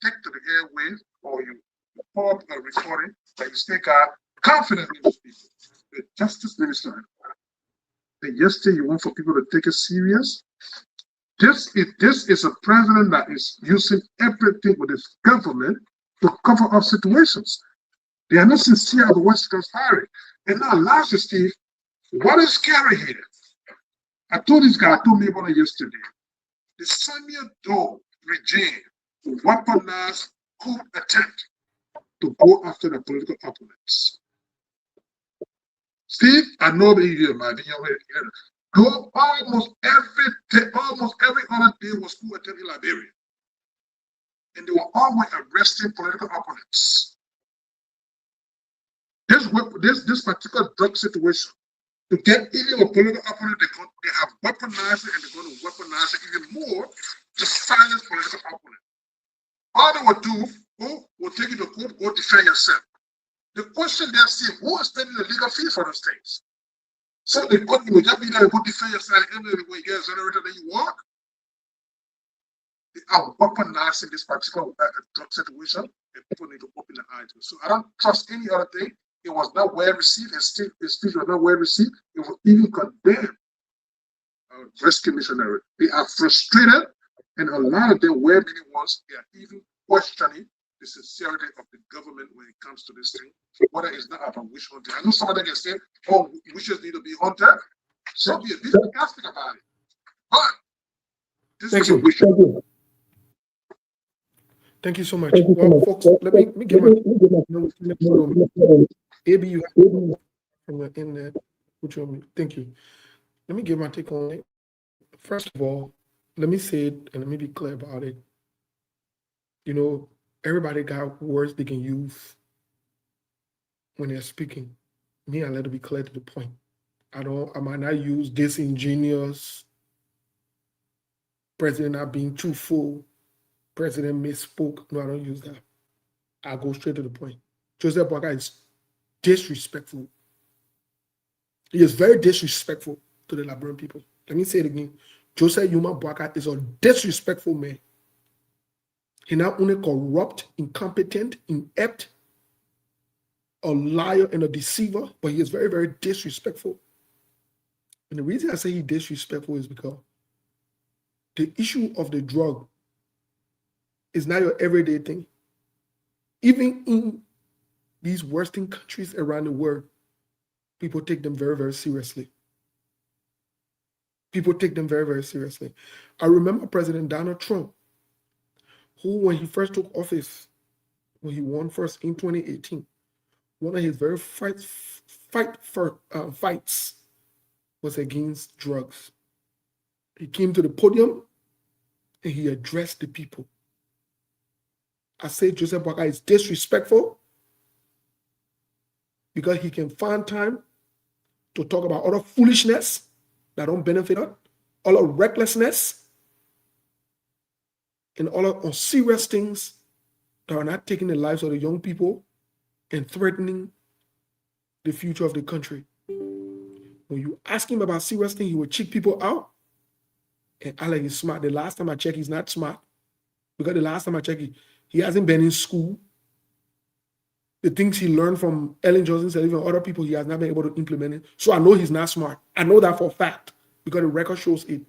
take to the airways or you report a recording that you still got confidence in those people. The Justice Minister, and yesterday you want for people to take it serious. This is a president that is using everything with his government to cover up situations. They are not sincere about what's conspiring. And now, lastly, Steve, what is scary here? I told this guy, I told me about it yesterday. The Samuel Doe regime weaponized coup attempt to go after the political opponents. Steve, I know that you might go almost every other day was coup attempt in Liberia. And they were always arresting political opponents. This particular drug situation, to get even a political opponent, they have weaponized it and they're going to weaponize it even more to silence political opponents. All they will do, will take you to court or defend yourself. The question they're saying, who is paying the legal fee for those things? So the court will just be there and go defend yourself and the way you get exonerated and you walk. They are weaponizing this particular drug situation and people need to open their eyes. So I don't trust any other thing. It was not well received. His speech was not well received. It was even condemned. Rescue missionary. They are frustrated, and a lot of them, where many ones, they are even questioning the sincerity of the government when it comes to this thing. Whether it's not about witch hunting. I know some of them can say, "Oh, witches need to be hunted." So be a bit sarcastic about it. But this is a wish. Thank you so much. Well, folks, let me give my AB, you have from the internet. Thank you. Let me give my take on it. First of all, let me say it and let me be clear about it. You know, everybody got words they can use when they're speaking. Me, I let it be clear to the point. I might not use disingenuous, president not being truthful, president misspoke. No, I don't use that. I'll go straight to the point. Joseph Boakai is disrespectful. He is very disrespectful to the Liberian people. Let me say it again. Joseph Yuma Boakai is a disrespectful man. He not only corrupt, incompetent, inept, a liar and a deceiver, but he is very, very disrespectful. And the reason I say he's disrespectful is because the issue of the drug is not your everyday thing. Even in these Western countries around the world, people take them very, very seriously. People take them very, very seriously. I remember President Donald Trump, who, when he first took office, when he won first in 2018, one of his very fights was against drugs. He came to the podium and he addressed the people. I say Joseph Boakai is disrespectful because he can find time to talk about other foolishness that don't benefit us, all of recklessness, and all of unserious things that are not taking the lives of the young people and threatening the future of the country. When you ask him about serious things, he will check people out and act like he's smart. The last time I checked, he's not smart. Because the last time I checked, he hasn't been in school. The things he learned from Ellen Johnson and even other people, he has not been able to implement it. So I know he's not smart. I know that for a fact because the record shows it.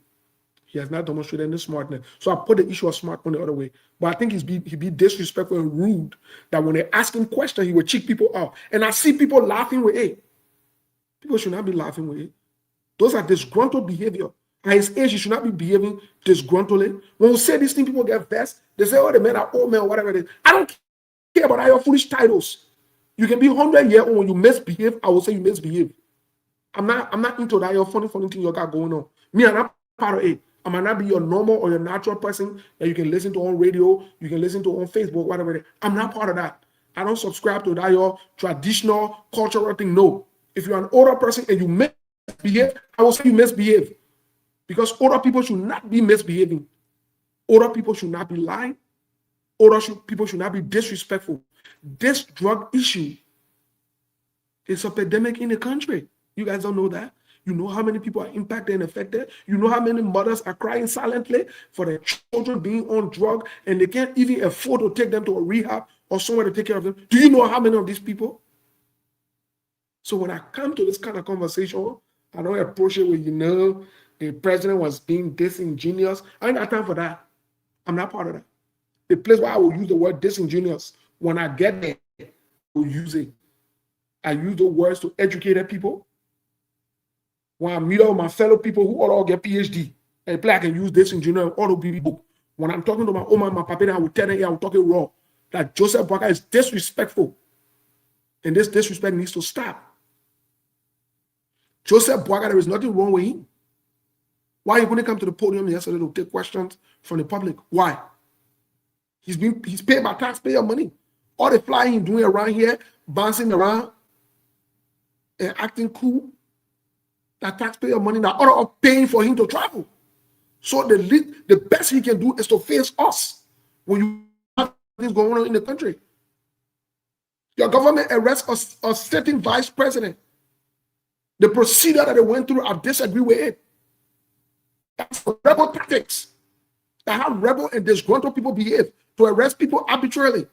He has not demonstrated any smartness. So I put the issue of smart on the other way. But I think he'd be disrespectful and rude that when they ask him questions, he would check people out. And I see people laughing with it. People should not be laughing with it. Those are disgruntled behavior. At his age, he should not be behaving disgruntledly. When we say these things, people get vexed. They say, oh, the men are old men or whatever it is. I don't care about all your foolish titles. You can be 100 years old. When you misbehave, I will say you misbehave. I'm not into that your funny thing you got going on. Me, I'm not part of it. I might not be your normal or your natural person that you can listen to on radio, you can listen to on Facebook, whatever it is. I'm not part of that. I don't subscribe to that your traditional cultural thing. No. If you're an older person and you misbehave, I will say you misbehave. Because older people should not be misbehaving. Older people should not be lying. People should not be disrespectful. This drug issue is an epidemic in the country. You guys don't know that. You know how many people are impacted and affected. You know how many mothers are crying silently for their children being on drugs and they can't even afford to take them to a rehab or somewhere to take care of them. Do you know how many of these people? So when I come to this kind of conversation, I don't approach it with, the president was being disingenuous. I ain't got time for that. I'm not part of that. The place where I will use the word disingenuous, when I get there, I will use it. I use the words to educate people. When I meet up with my fellow people who all get PhD, and play I can use disingenuous all the book. When I'm talking to my Oma and my papa, I will tell them, I will talk it raw. That Joseph Boakai is disrespectful. And this disrespect needs to stop. Joseph Boakai, there is nothing wrong with him. Why are you going to come to the podium yesterday to take questions from the public? Why? He's paid by taxpayer money. All the flying he's doing around here, bouncing around and acting cool, that taxpayer money that are paying for him to travel. So the best he can do is to face us when you have things going on in the country. Your government arrests a sitting vice president. The procedure that they went through, I disagree with it. That's rebel tactics. That's how rebel and disgruntled people behave, to arrest people arbitrarily.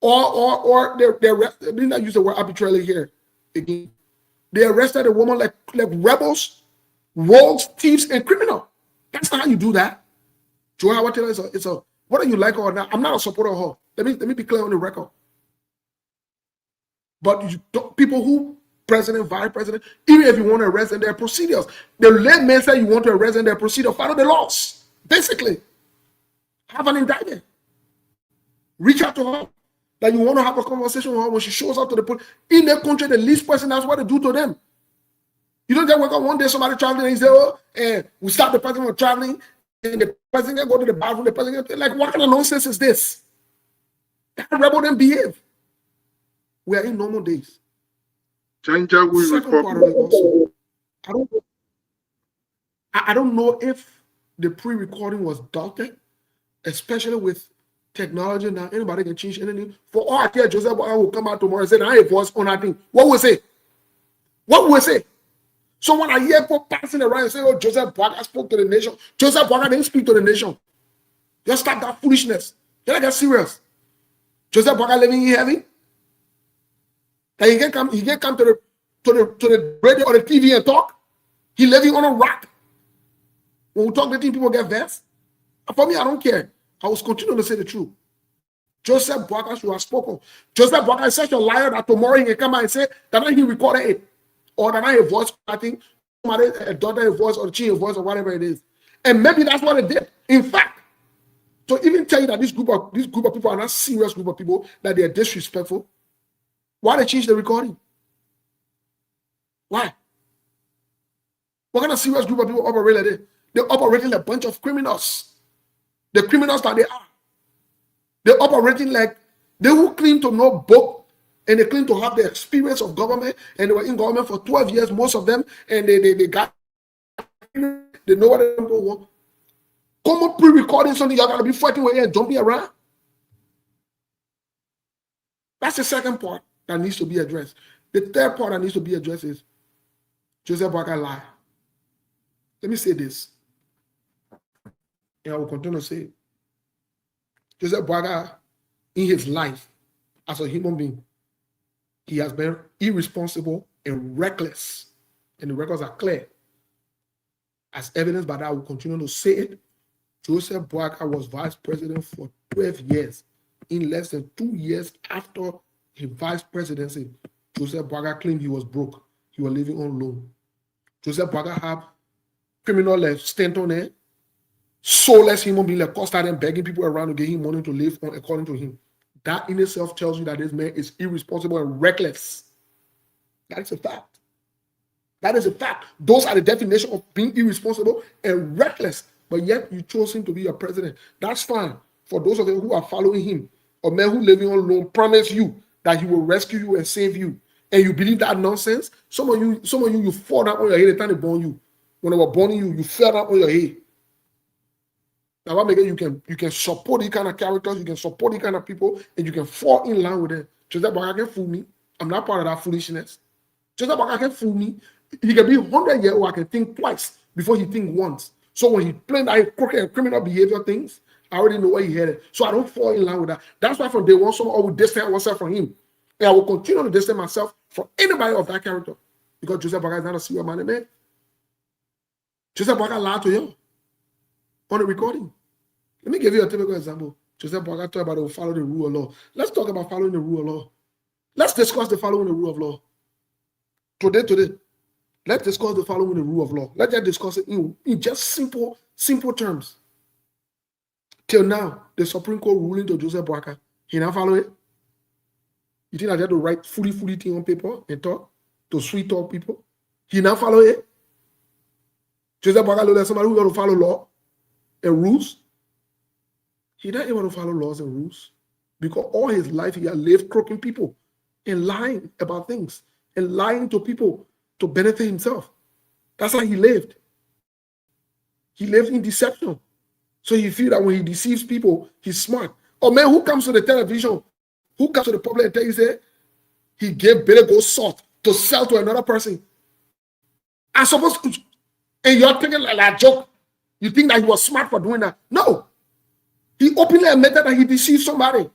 Or they arrest, I did not use the word arbitrarily here again. They arrested a woman like rebels, rogues, thieves, and criminals. That's not how you do that. Joy Howard it's a whether you like her or not, I'm not a supporter of her. Let me be clear on the record. But people who president, vice president, even if you want to arrest them, there are procedures. The layman said you want to arrest them, there are procedures. Follow the laws. Basically, have an indictment. Reach out to her. That you want to have a conversation with her when she shows up to the police. In their country, the least person, that's what they do to them. You don't just wake up one day, somebody traveling, and he say, oh, and we stop the president from traveling, and the president can go to the bathroom, the president, like, what kind of nonsense is this? How rebel them behave? We are in normal days. Second part of it also, I don't know if the pre-recording was doctored, especially with technology now. Anybody can change anything. For all I care, Joseph Boakai will come out tomorrow and say, "I have voice on that thing." What will say? What will say? So when I hear people passing around and say, "Oh, Joseph Boakai spoke to the nation," Joseph Boakai didn't speak to the nation. Just stop that foolishness. Can I get serious? Joseph Boakai living in heaven? That he can come to the radio or the TV and talk? He living on a rock. When we talk, the thing people get vexed. For me, I don't care. I was continuing to say the truth. Joseph Boakai should have spoken. Joseph Boakai is such a liar that tomorrow he can come out and say that he recorded it. Or that I have voice, I think, a daughter a voice or a child a voice or whatever it is. And maybe that's what it did. In fact, to even tell you that this group of people are not serious group of people, that they are disrespectful, why they change the recording? Why? What kind of serious group of people operate like this? They're operating like a bunch of criminals. The criminals that they are. They're operating like they who claim to know book and they claim to have the experience of government, and they were in government for 12 years, most of them, and they know what they want. Come up pre-recording something, you're gonna be fighting with you and jumping around. That's the second part that needs to be addressed. The third part that needs to be addressed is Joseph Boakai lie. Let me say this, and I will continue to say it. Joseph Boakai, in his life as a human being, he has been irresponsible and reckless, and the records are clear. As evidenced by that, I will continue to say it. Joseph Boakai was vice president for 12 years. In less than 2 years after his vice presidency, Joseph Boakai claimed he was broke. He was living on loan. Joseph Boakai had criminal stint on it, soulless human being like Costa and begging people around to get him money to live on according to him. That in itself tells you that this man is irresponsible and reckless. That is a fact. That is a fact. Those are the definition of being irresponsible and reckless. But yet you chose him to be your president. That's fine. For those of you who are following him, a man who living on loan promise you that he will rescue you and save you, and you believe that nonsense. Some of you fall down on your head the time they born you. When they were born you, you fell down on your head. Now, what make it you can support these kind of characters, you can support these kind of people, and you can fall in line with them. Joseph Boakai can fool me. I'm not part of that foolishness. Joseph Boakai can fool me. He can be 100 years old. I can think twice before he think once. So when he playing that crooked and criminal behavior things, I already know where he headed. So I don't fall in line with that. That's why from day one, someone will distance myself from him. And I will continue to distance myself from anybody of that character. Because Joseph Boakai is not a serious man. Joseph Boakai lied to you on the recording. Let me give you a typical example. Joseph Boakai talked about follow the rule of law. Let's talk about following the rule of law. Let's discuss the following the rule of law. Today, let's discuss the following the rule of law. Let's just discuss it in just simple terms. Till now, the Supreme Court ruling to Joseph Boakai, he not follow it? You think I have to write fully thing on paper and talk to sweet talk people? He not follow it? Joseph Boakai look like somebody who got to follow law and rules. He not able to follow laws and rules because all his life he had lived croaking people and lying about things and lying to people to benefit himself. That's how he lived. He lived in deception. So he feel that when he deceives people, he's smart. Oh man, who comes to the television? Who comes to the public and tell you that he gave Billy Gold salt to sell to another person? I suppose, and you're thinking like a joke. You think that he was smart for doing that? No. He openly admitted that he deceived somebody.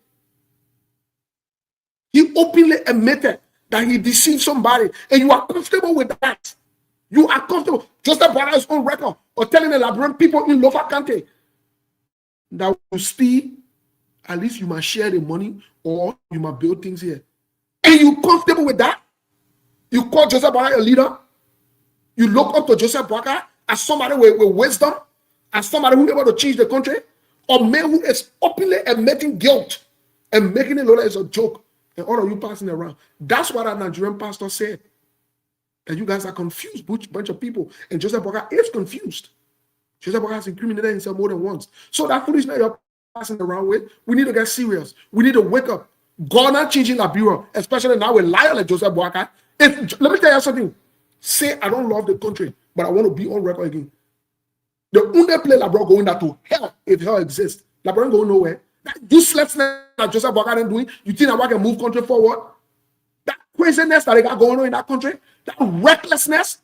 He openly admitted that he deceived somebody, and you are comfortable with that. You are comfortable. Joseph Boakai's own record or telling the Liberian people in Lofa County that will steal, at least you must share the money or you must build things here. And you comfortable with that? You call Joseph Boakai a leader? You look up to Joseph Boakai as somebody with wisdom, as somebody who is able to change the country? Or man who is openly admitting guilt and making it look like it's a joke, and all of you passing around. That's what our Nigerian pastor said. And you guys are confused, bunch of people. And Joseph Boakai is confused. Joseph Boakai has incriminated himself more than once. So that foolishness you're passing around with, we need to get serious. We need to wake up. God not changing Liberia, especially now with liar like Joseph Boakai. Let me tell you something. Say I don't love the country, but I want to be on record again. The only place Liberia going that to hell, if hell exists, Like, we're going nowhere. That uselessness that Joseph Boakai doing, you think that we can move country forward? That craziness that they got going on in that country, that recklessness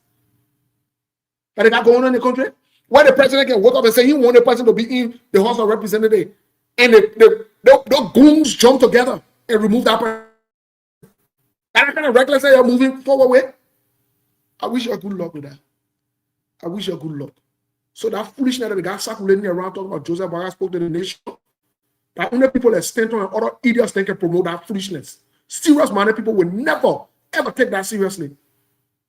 that they got going on in the country, where the president can wake up and say he want the president to be in the House of Representatives, and the goons jump together and remove that person. That kind of recklessness you're moving forward with. I wish you good luck with that. I wish you good luck. So that foolishness that they got circulating around talking about Joseph Boakai spoke to the nation, that only people that stand on and other idiots think can promote that foolishness. Serious-minded people will never, ever take that seriously.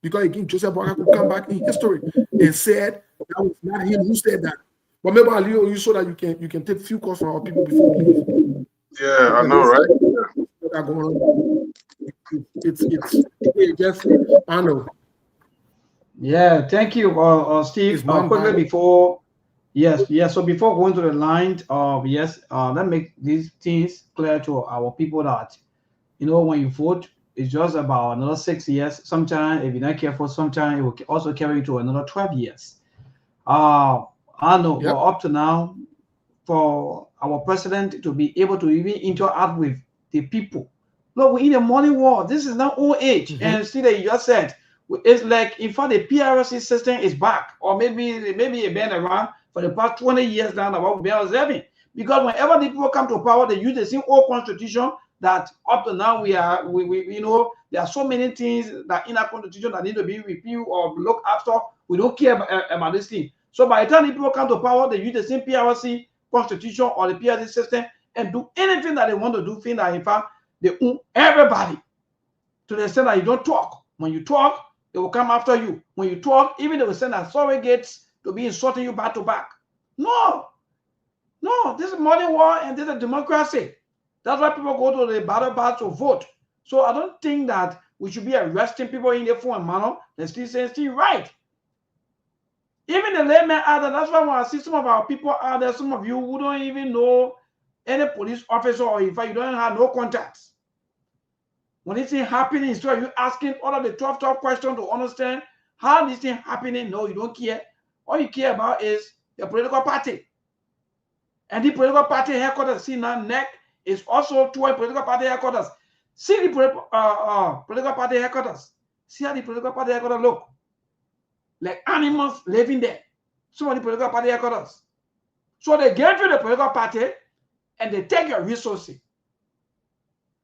Because again, Joseph Boakai could come back in history and said that was not him who said that. But maybe I'll leave you so that you can take few calls from our people before we leave. Yeah, I know, right? It's just, I know. Yeah, thank you, Steve. Quickly before, yes. So before going to the line, let me make these things clear to our people that, when you vote, it's just about another 6 years. Sometimes, if you're not careful, sometimes it will also carry you to another 12 years. I know, but up to now, for our president to be able to even interact with the people. Look, we're in a money war. This is not old age. And see that you just said, it's like, in fact, the PRC system is back, or maybe it been around for the past 20 years now that we've been observing. Because whenever the people come to power, they use the same old constitution that up to now we there are so many things that in our constitution that need to be reviewed or looked after. We don't care about this thing. So by the time the people come to power, they use the same PRC constitution or the PRC system and do anything that they want to do, think that in fact they own everybody to the extent that you don't talk. When you talk, they will come after you. When you talk, even they will send a surrogates to be insulting you back to back. No, this is money war and this is democracy. That's why people go to the ballot box to vote. So I don't think that we should be arresting people in their phone manner and still saying still right. Even the layman out there, that's why when I see some of our people out there, some of you who don't even know any police officer, or in fact you don't have no contacts. When this thing happening, instead of you asking all of the tough questions to understand how this thing happening, no, you don't care. All you care about is the political party. And the political party headquarters, see now, NEC is also toward political party headquarters. See the political party headquarters. See how the political party headquarters look. Like animals living there. Some of the political party headquarters. So they get to the political party and they take your resources.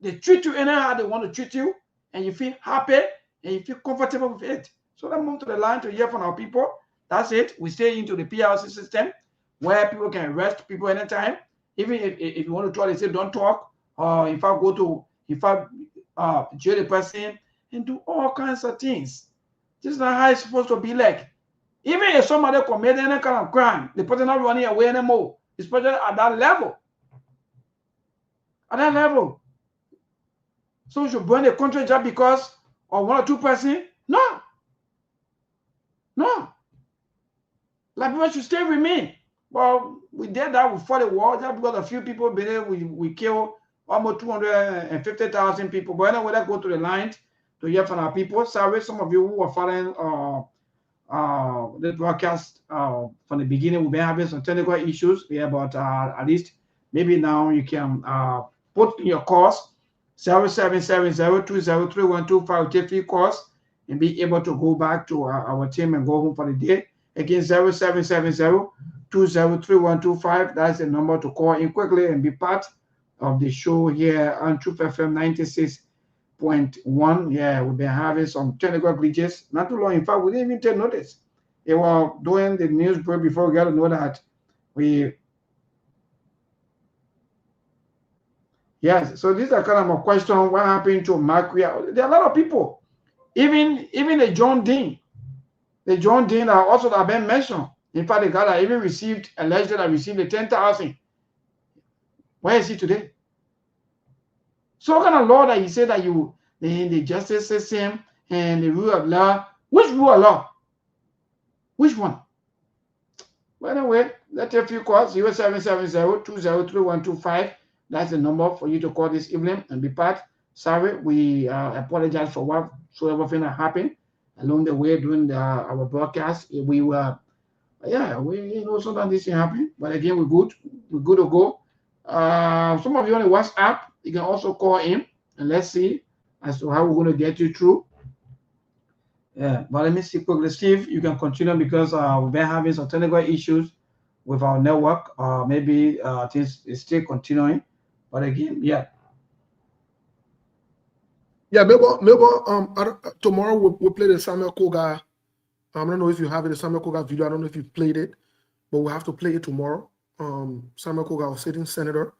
They treat you anyhow they want to treat you, and you feel happy and you feel comfortable with it. So let's move to the line to hear from our people. That's it. We stay into the PRC system where people can arrest people anytime. Even if you want to try to say don't talk, or if I jail the person and do all kinds of things. This is not how it's supposed to be like. Even if somebody commit any kind of crime, the person not running away anymore. It's probably at that level. At that level. So we should burn the country just because of 1 or 2 persons? No. Like people should stay with me. Well, we did that, we fought the war just because a few people believe we killed almost 250,000 people. But anyway, let's go to the lines to hear from our people. Sorry, some of you who are following the broadcast from the beginning, we've been having some technical issues. Yeah, but at least maybe now you can put in your calls 0770-203-1255. Take 3 calls and be able to go back to our team and go home for the day. Again, 0770-203-1255. That's the number to call in quickly and be part of the show here on Truth FM 96.1. Yeah, we've been having some technical glitches. Not too long. In fact, we didn't even take notice. They were doing the news break before we got to know that Yes, so these are kind of a question. What happened to Macria? There are a lot of people. Even the John Dean. The John Dean are also have been mentioned. In fact, the guy that even allegedly received the 10,000. Where is he today? So what kind of law that you say that the justice system and the rule of law? Which rule of law? Which one? Well, anyway, let's take a few calls. 0770-203-1255. That's the number for you to call this evening and be part. Sorry, we apologize for whatsoever thing that happened along the way during our broadcast. We were Yeah, we sometimes this thing happen, but again, we're good to go. Some of you on the WhatsApp, you can also call in and let's see as to how we're going to get you through. Yeah, but let me see quickly, Steve. You can continue because we've been having some technical issues with our network. Maybe things is still continuing, but again, yeah. Yeah, maybe tomorrow we'll play the Samuel Koga. I don't know if you have it, the Samuel Koga video. I don't know if you played it, but we'll have to play it tomorrow. Samuel Koga was sitting senator,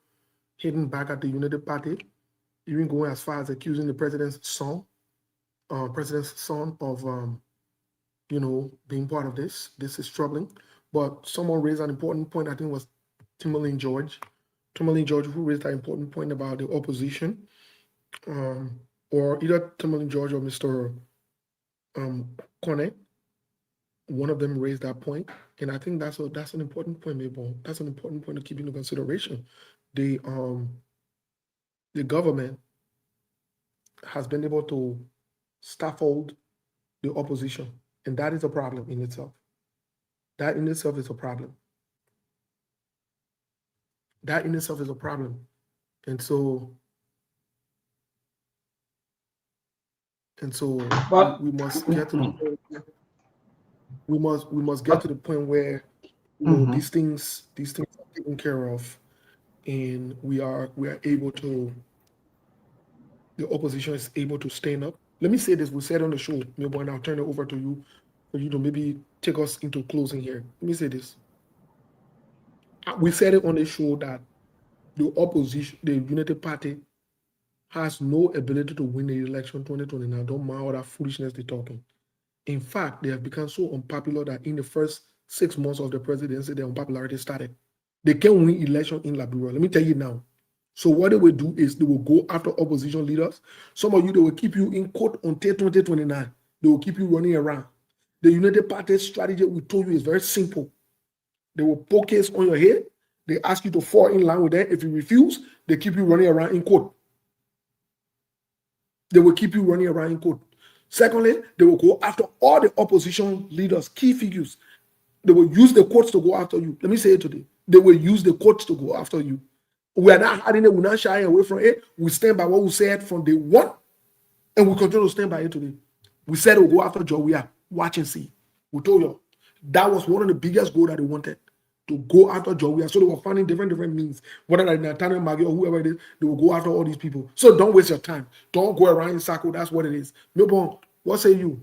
hidden back at the United Party, even going as far as accusing the president's son of being part of this. This is troubling. But someone raised an important point, I think it was Timberlane George, who raised an important point about the opposition, or either Timberlane George or Mr. Cornet. One of them raised that point, and I think that's an important point, Mabel. That's an important point to keep into consideration. The government has been able to scaffold the opposition, and that is a problem in itself. That in itself is a problem. And so But we must get to the point. We must get to the point where these things are taken care of, and we are able to. The opposition is able to stand up. Let me say this: we said on the show, Milbo, and I'll turn it over to you for you to maybe take us into closing here. Let me say this: we said it on the show that the opposition, the United Party, has no ability to win the election 2029. Don't mind all that foolishness they're talking. In fact, they have become so unpopular that in the first 6 months of the presidency, their unpopularity started. They can't win election in Liberia. Let me tell you now. So what they will do is they will go after opposition leaders. Some of you, they will keep you in court until 2029. They will keep you running around. The United Party strategy we told you is very simple. They will poke case on your head. They ask you to fall in line with them. If you refuse, they keep you running around in court. They will keep you running around in court. Secondly, they will go after all the opposition leaders, key figures. They will use the courts to go after you. Let me say it today. They will use the courts to go after you. We are not hiding it. We're not shying away from it. We stand by what we said from day one, and we continue to stand by it today. We said we'll go after Joe. We are watch and see. We told you that was one of the biggest goals that they wanted, to go after Joe. So they were finding different means, whether it's Nathaniel Maggie or whoever it is, they will go after all these people. So don't waste your time. Don't go around in circle. That's what it is. Milbon, what say you?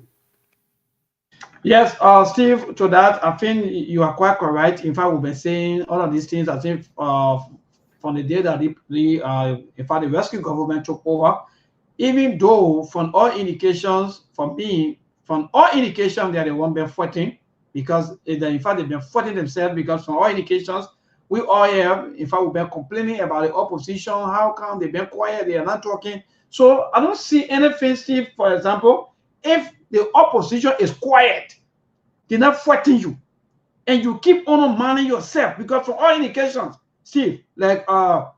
Yes, Steve, to that, I think you are quite correct. In fact, we've been saying all of these things, I think, from the day that in fact, the rescue government took over, even though from all indications, they are the one been fighting, because in fact, they've been fighting themselves, because from all indications, we all have, in fact, we've been complaining about the opposition. How come they've been quiet? They are not talking. So I don't see anything, Steve, for example, if the opposition is quiet, they're not fighting you, and you keep on manning yourself, because from all indications, Steve, like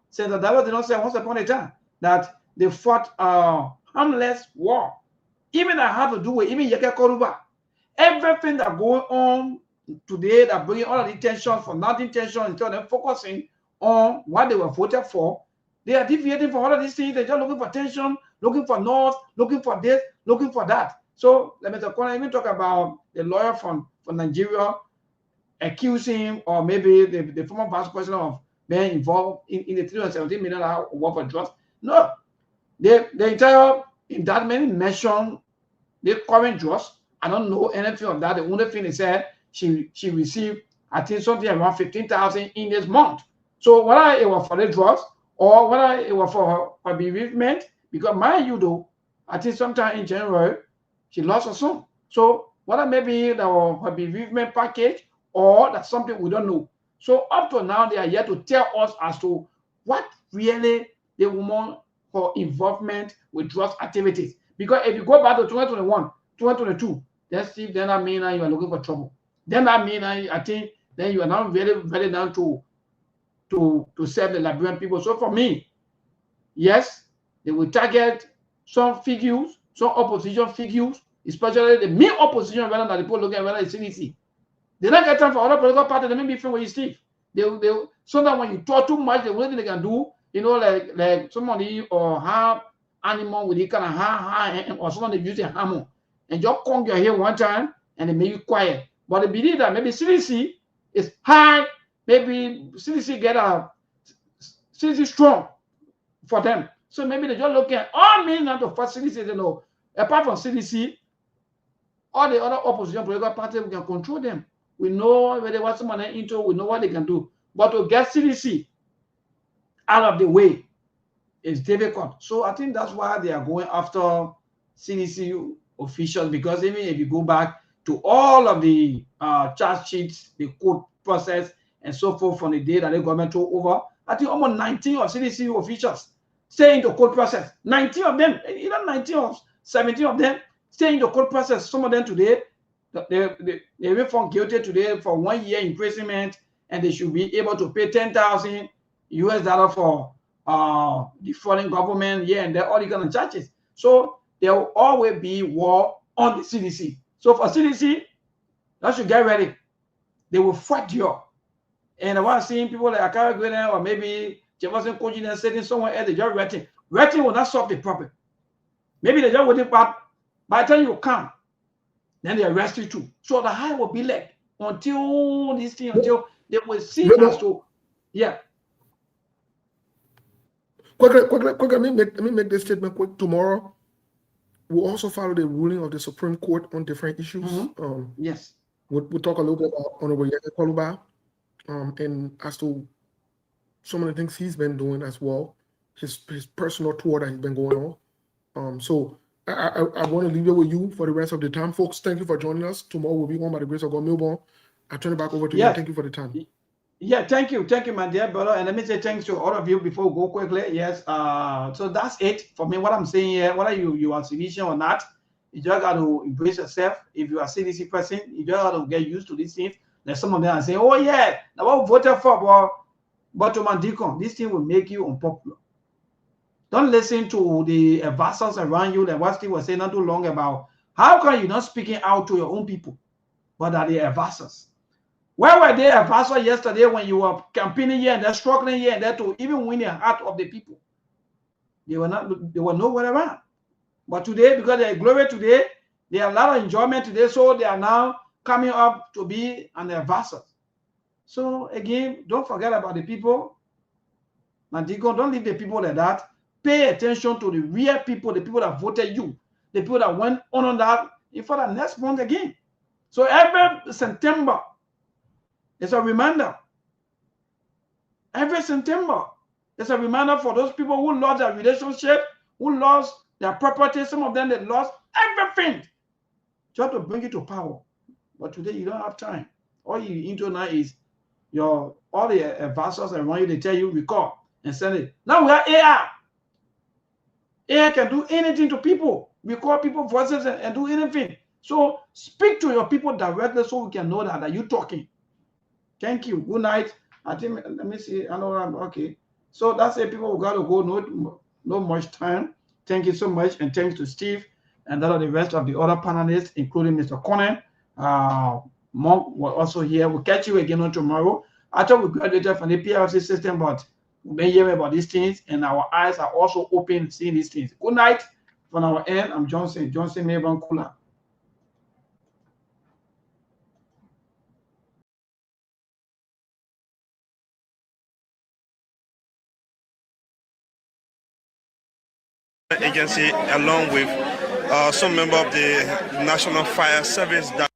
Senator Dallas did not say once upon a time that they fought harmless war. Even that had to do with even Yeke Koruba. Everything that going on today that bringing all of the tension from nothing tension instead of them focusing on what they were voted for, they are deviating from all of these things. They're just looking for tension, looking for noise, looking for this, looking for that. So let me even talk about the lawyer from Nigeria accusing him, or maybe the former vice president, of being involved in the $317 million war for drugs. No, the entire indictment mentioned the current drugs. I don't know anything of that. The only thing is said she received, I think, something around 15,000 in this month. So whether it was for the drugs or whether it was for her bereavement, because mind you, though, I think sometime in January she lost her son. So whether maybe that was her bereavement package or that's something we don't know. So up to now, they are yet to tell us as to what really the woman, her involvement with drugs activities. Because if you go back to 2021, 2022, then I mean you are looking for trouble. Then I mean I think then you are now very down to serve the Liberian people. So for me, yes, they will target some opposition figures, especially the main opposition rather than the people looking at whether it's CDC. They don't get time for other political parties. They may be friends with you, Steve. They sometimes when you talk too much, the only thing they can do, you know, like somebody or have animal with the kind of ha or someone they use a hammer and just conk your hair one time and they make you quiet. But they believe that maybe CDC is high, maybe CDC get a CDC strong for them. So maybe they just looking at all means not to fight CDC, you know. Apart from CDC, all the other opposition political parties, we can control them. We know where they want someone into, we know what they can do. But to get CDC out of the way is difficult. So I think that's why they are going after CDC officials, because even if you go back to all of the charge sheets, the court process, and so forth from the day that the government took over, I think almost 19 of CDC officials stay in the court process. 19 of them, either 19 or 17 of them stay in the court process. Some of them today, they were found guilty today for 1 year imprisonment, and they should be able to pay $10,000 US for defrauding government, and there all the kind of charges. So there will always be war on the CDC. So for CDC, that should get ready. They will fight you. And I want to see people like Akara Gwene or maybe Jefferson Koji and sitting somewhere else, they just writing. Writing will not solve the problem. Maybe they just waiting, but by the time you come, then they arrest you too. So the high will be like until this thing, until they will see us to, yeah. Quickly, let me make this statement quick. Tomorrow, we'll also follow the ruling of the Supreme Court on different issues. Yes. We'll talk a little bit about Honorable Yeke Koluba, and as to some of the things he's been doing as well, his personal tour that he's been going on. So I want to leave it with you for the rest of the time. Folks, thank you for joining us. Tomorrow we'll be on by the grace of God. Milborn, I turn it back over to you. Thank you for the time. Yeah, thank you, my dear brother. And let me say thanks to all of you before we go quickly. Yes, so that's it for me. What I'm saying here, whether you are civilian or not, you just got to embrace yourself. If you are a CDC person, you just got to get used to these things. There's some of them are saying, oh yeah, now what we voted for, but to Mandikon, this thing will make you unpopular. Don't listen to the advisors around you that what Steve was saying not too long about. How come you're not speaking out to your own people, but are the advisors? Where were they advisors yesterday when you were campaigning here and they're struggling here and there to even win the heart of the people? They were nowhere around. But today, because they're glory today, they have a lot of enjoyment today, so they are now coming up to be an advisor. So again, don't forget about the people. Mandingo, don't leave the people like that. Pay attention to the real people, the people that voted you, the people that went on that for the next month again. So every September, it's a reminder. Every September, it's a reminder for those people who lost their relationship, who lost their property. Some of them, they lost everything just to bring you to power. But today, you don't have time. All you into now is all the advisors around you, they tell you, record and send it. Now we have AI. AI can do anything to people. Record people's voices and do anything. So speak to your people directly so we can know that you're talking. Thank you. Good night. I think, let me see. I know I'm okay. So that's it, people. We got to go. No much time. Thank you so much. And thanks to Steve and all of the rest of the other panelists, including Mr. Conan. Monk was also here. We'll catch you again on tomorrow. I thought we graduated from the PLC system, but we've been hearing about these things, and our eyes are also open seeing these things. Good night. From our end, I'm Johnson Mayban Kula. Agency, along with some member of the National Fire Service, that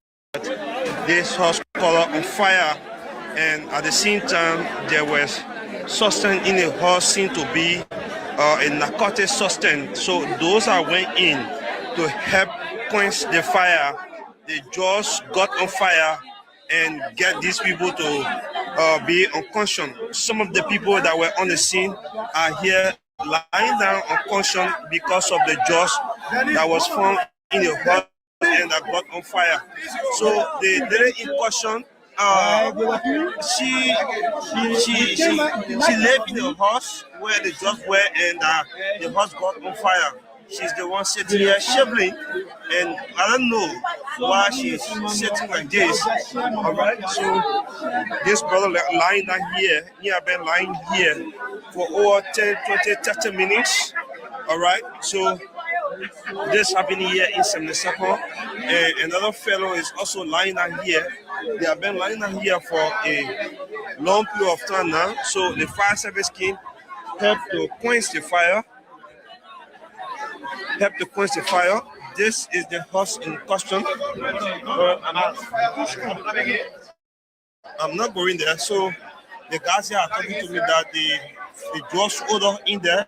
this house caught on fire, and at the same time there was substance in the house seemed to be a narcotic substance. So those that went in to help quench the fire, they just got on fire and get these people to be unconscious. Some of the people that were on the scene are here lying down unconscious because of the juice that was found in the house and that got on fire. So the lady in question, she lived in the house where the drugs were, and the house got on fire. She's the one sitting here shivering, and I don't know while she's sitting like this. All right, so this brother lying down here, he have been lying here for over 10, 20, 30 minutes. All right, so this happened here in 72nd, and another fellow is also lying down here. They have been lying down here for a long period of time now. So the fire service came, helped to quench the fire. This is the house in question. I'm not going there. So the guys here are talking to me that the drugs odor in there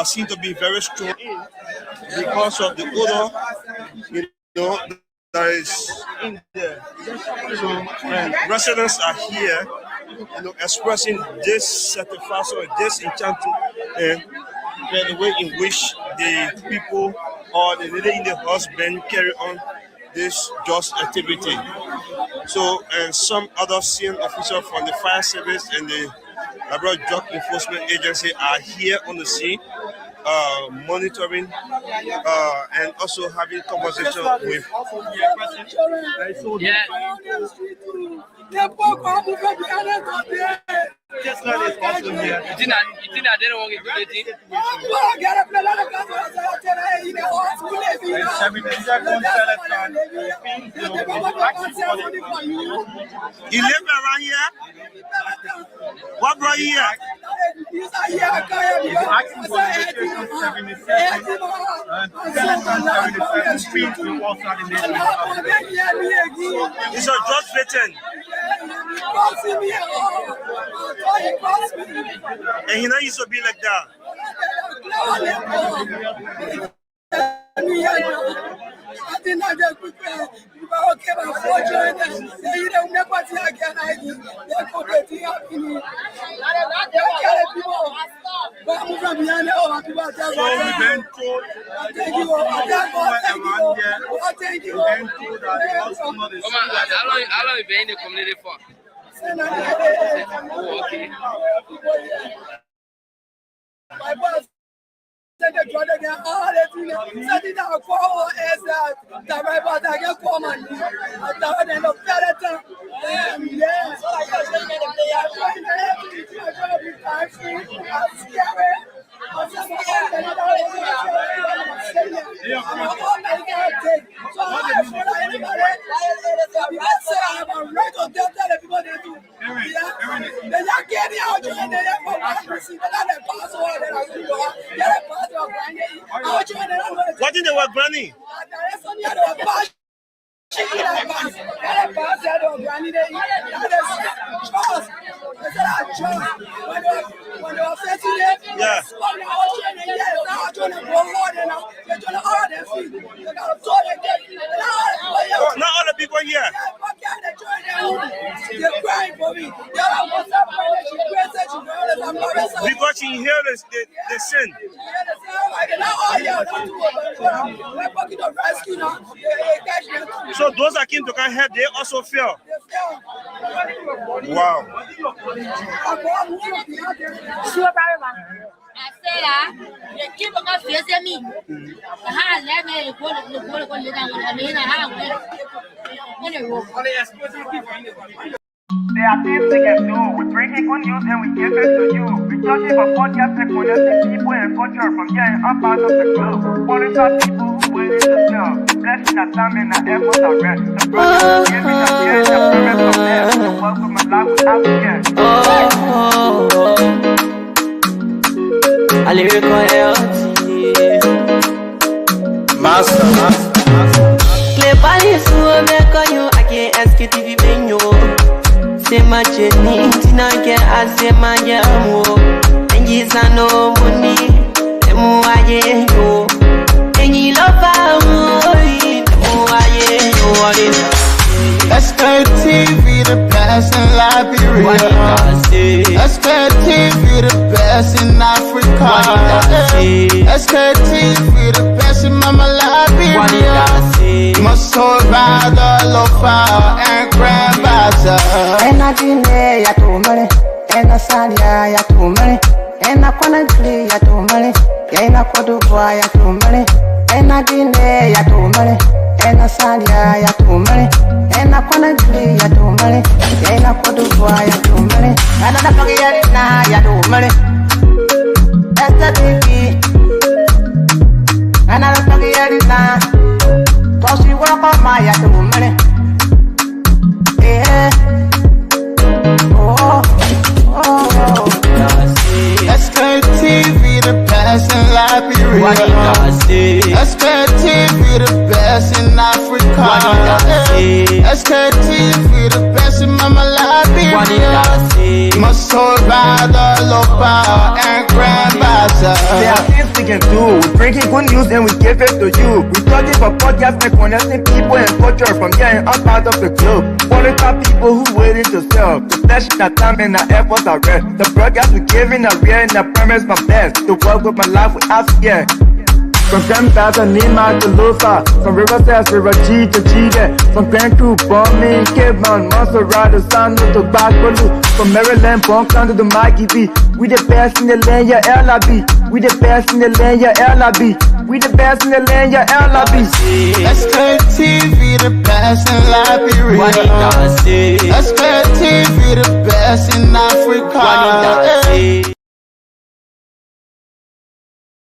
seem to be very strong because of the odor, that is in there. So residents are here, expressing this satisfaction, this enchantment, and the way in which the people or the lady in the husband carry on this just activity. So, and some other senior officials from the fire service and the Drug Enforcement Agency are here on the scene, monitoring and also having conversation with. Just not this awesome here. You think I didn't want to do the thing? You live around here? What brought you here? It's a drug veteran. And he not used to be like that. How long you been in the community for? Oh, okay. My boss said the drug again, all the things, said it out for our ass that my boss again come and I thought they look better. Yes, so I got to get What did they want, Granny? Yeah. Not all the people here. Because she inhaled the sin. So those that came to come help, they also fell. Wow. I said, you keep on facing me. Let me go to There are things we can do. We bring in good news and we give it to you. We talking about podcasts and connecting people and culture from here and up out of the club. Following our people who willing to sell. Blessing our time and our efforts are rest. The brothers giving us the end of parents from there. So welcome and live with African. I lyrical Master. Play Paris, who make you, I can't Sktv-Lib. Say my journey, Tina get I say my jamo. And you no money, and Muaye yo. And you love Sktv, the best in Liberia. Sktv, the best in Africa. Sktv, the best in Mama Liberia. Muscle rather lofa and grandbaza. And I dine ya to money, and I sadia ya to money, and I wanna play ya to money, and I could do ya to money, ena dine ya tumare, ena salia ya tumare, ena kwana gli ya tumare, ena kodugwa ya tumare, ena na pagiyari na ya tumare, esta tiki, ena na pagiyari na, tosi wako ma ya tumare, Sktv, the best in Liberia. Sktv, the best in Africa. Sktv, the best in Mama Liberia. My soul rather local and grandmaster. There are things we can do. We bring in good news and we give it to you. We talking for podcasts and connecting people and culture from here and out of the globe. Qualified people who waiting to sell. The flesh, the time, and the efforts are rest. The broadcast we giving are real and I promise my best. To work with my life without fear. From Grandfather Nima to Lufa, from Riverside, River G to Chile, from Grand Crew, Bombing, Kidman, Montserrat, San to Bacalu, from Maryland, Punk to the Mikey B. We the best in the land, yeah, LIB. We the best in the land, yeah, LIB. We the best in the land, yeah, LIB. Sktv, the best in Liberia. Sktv, the best in Africa.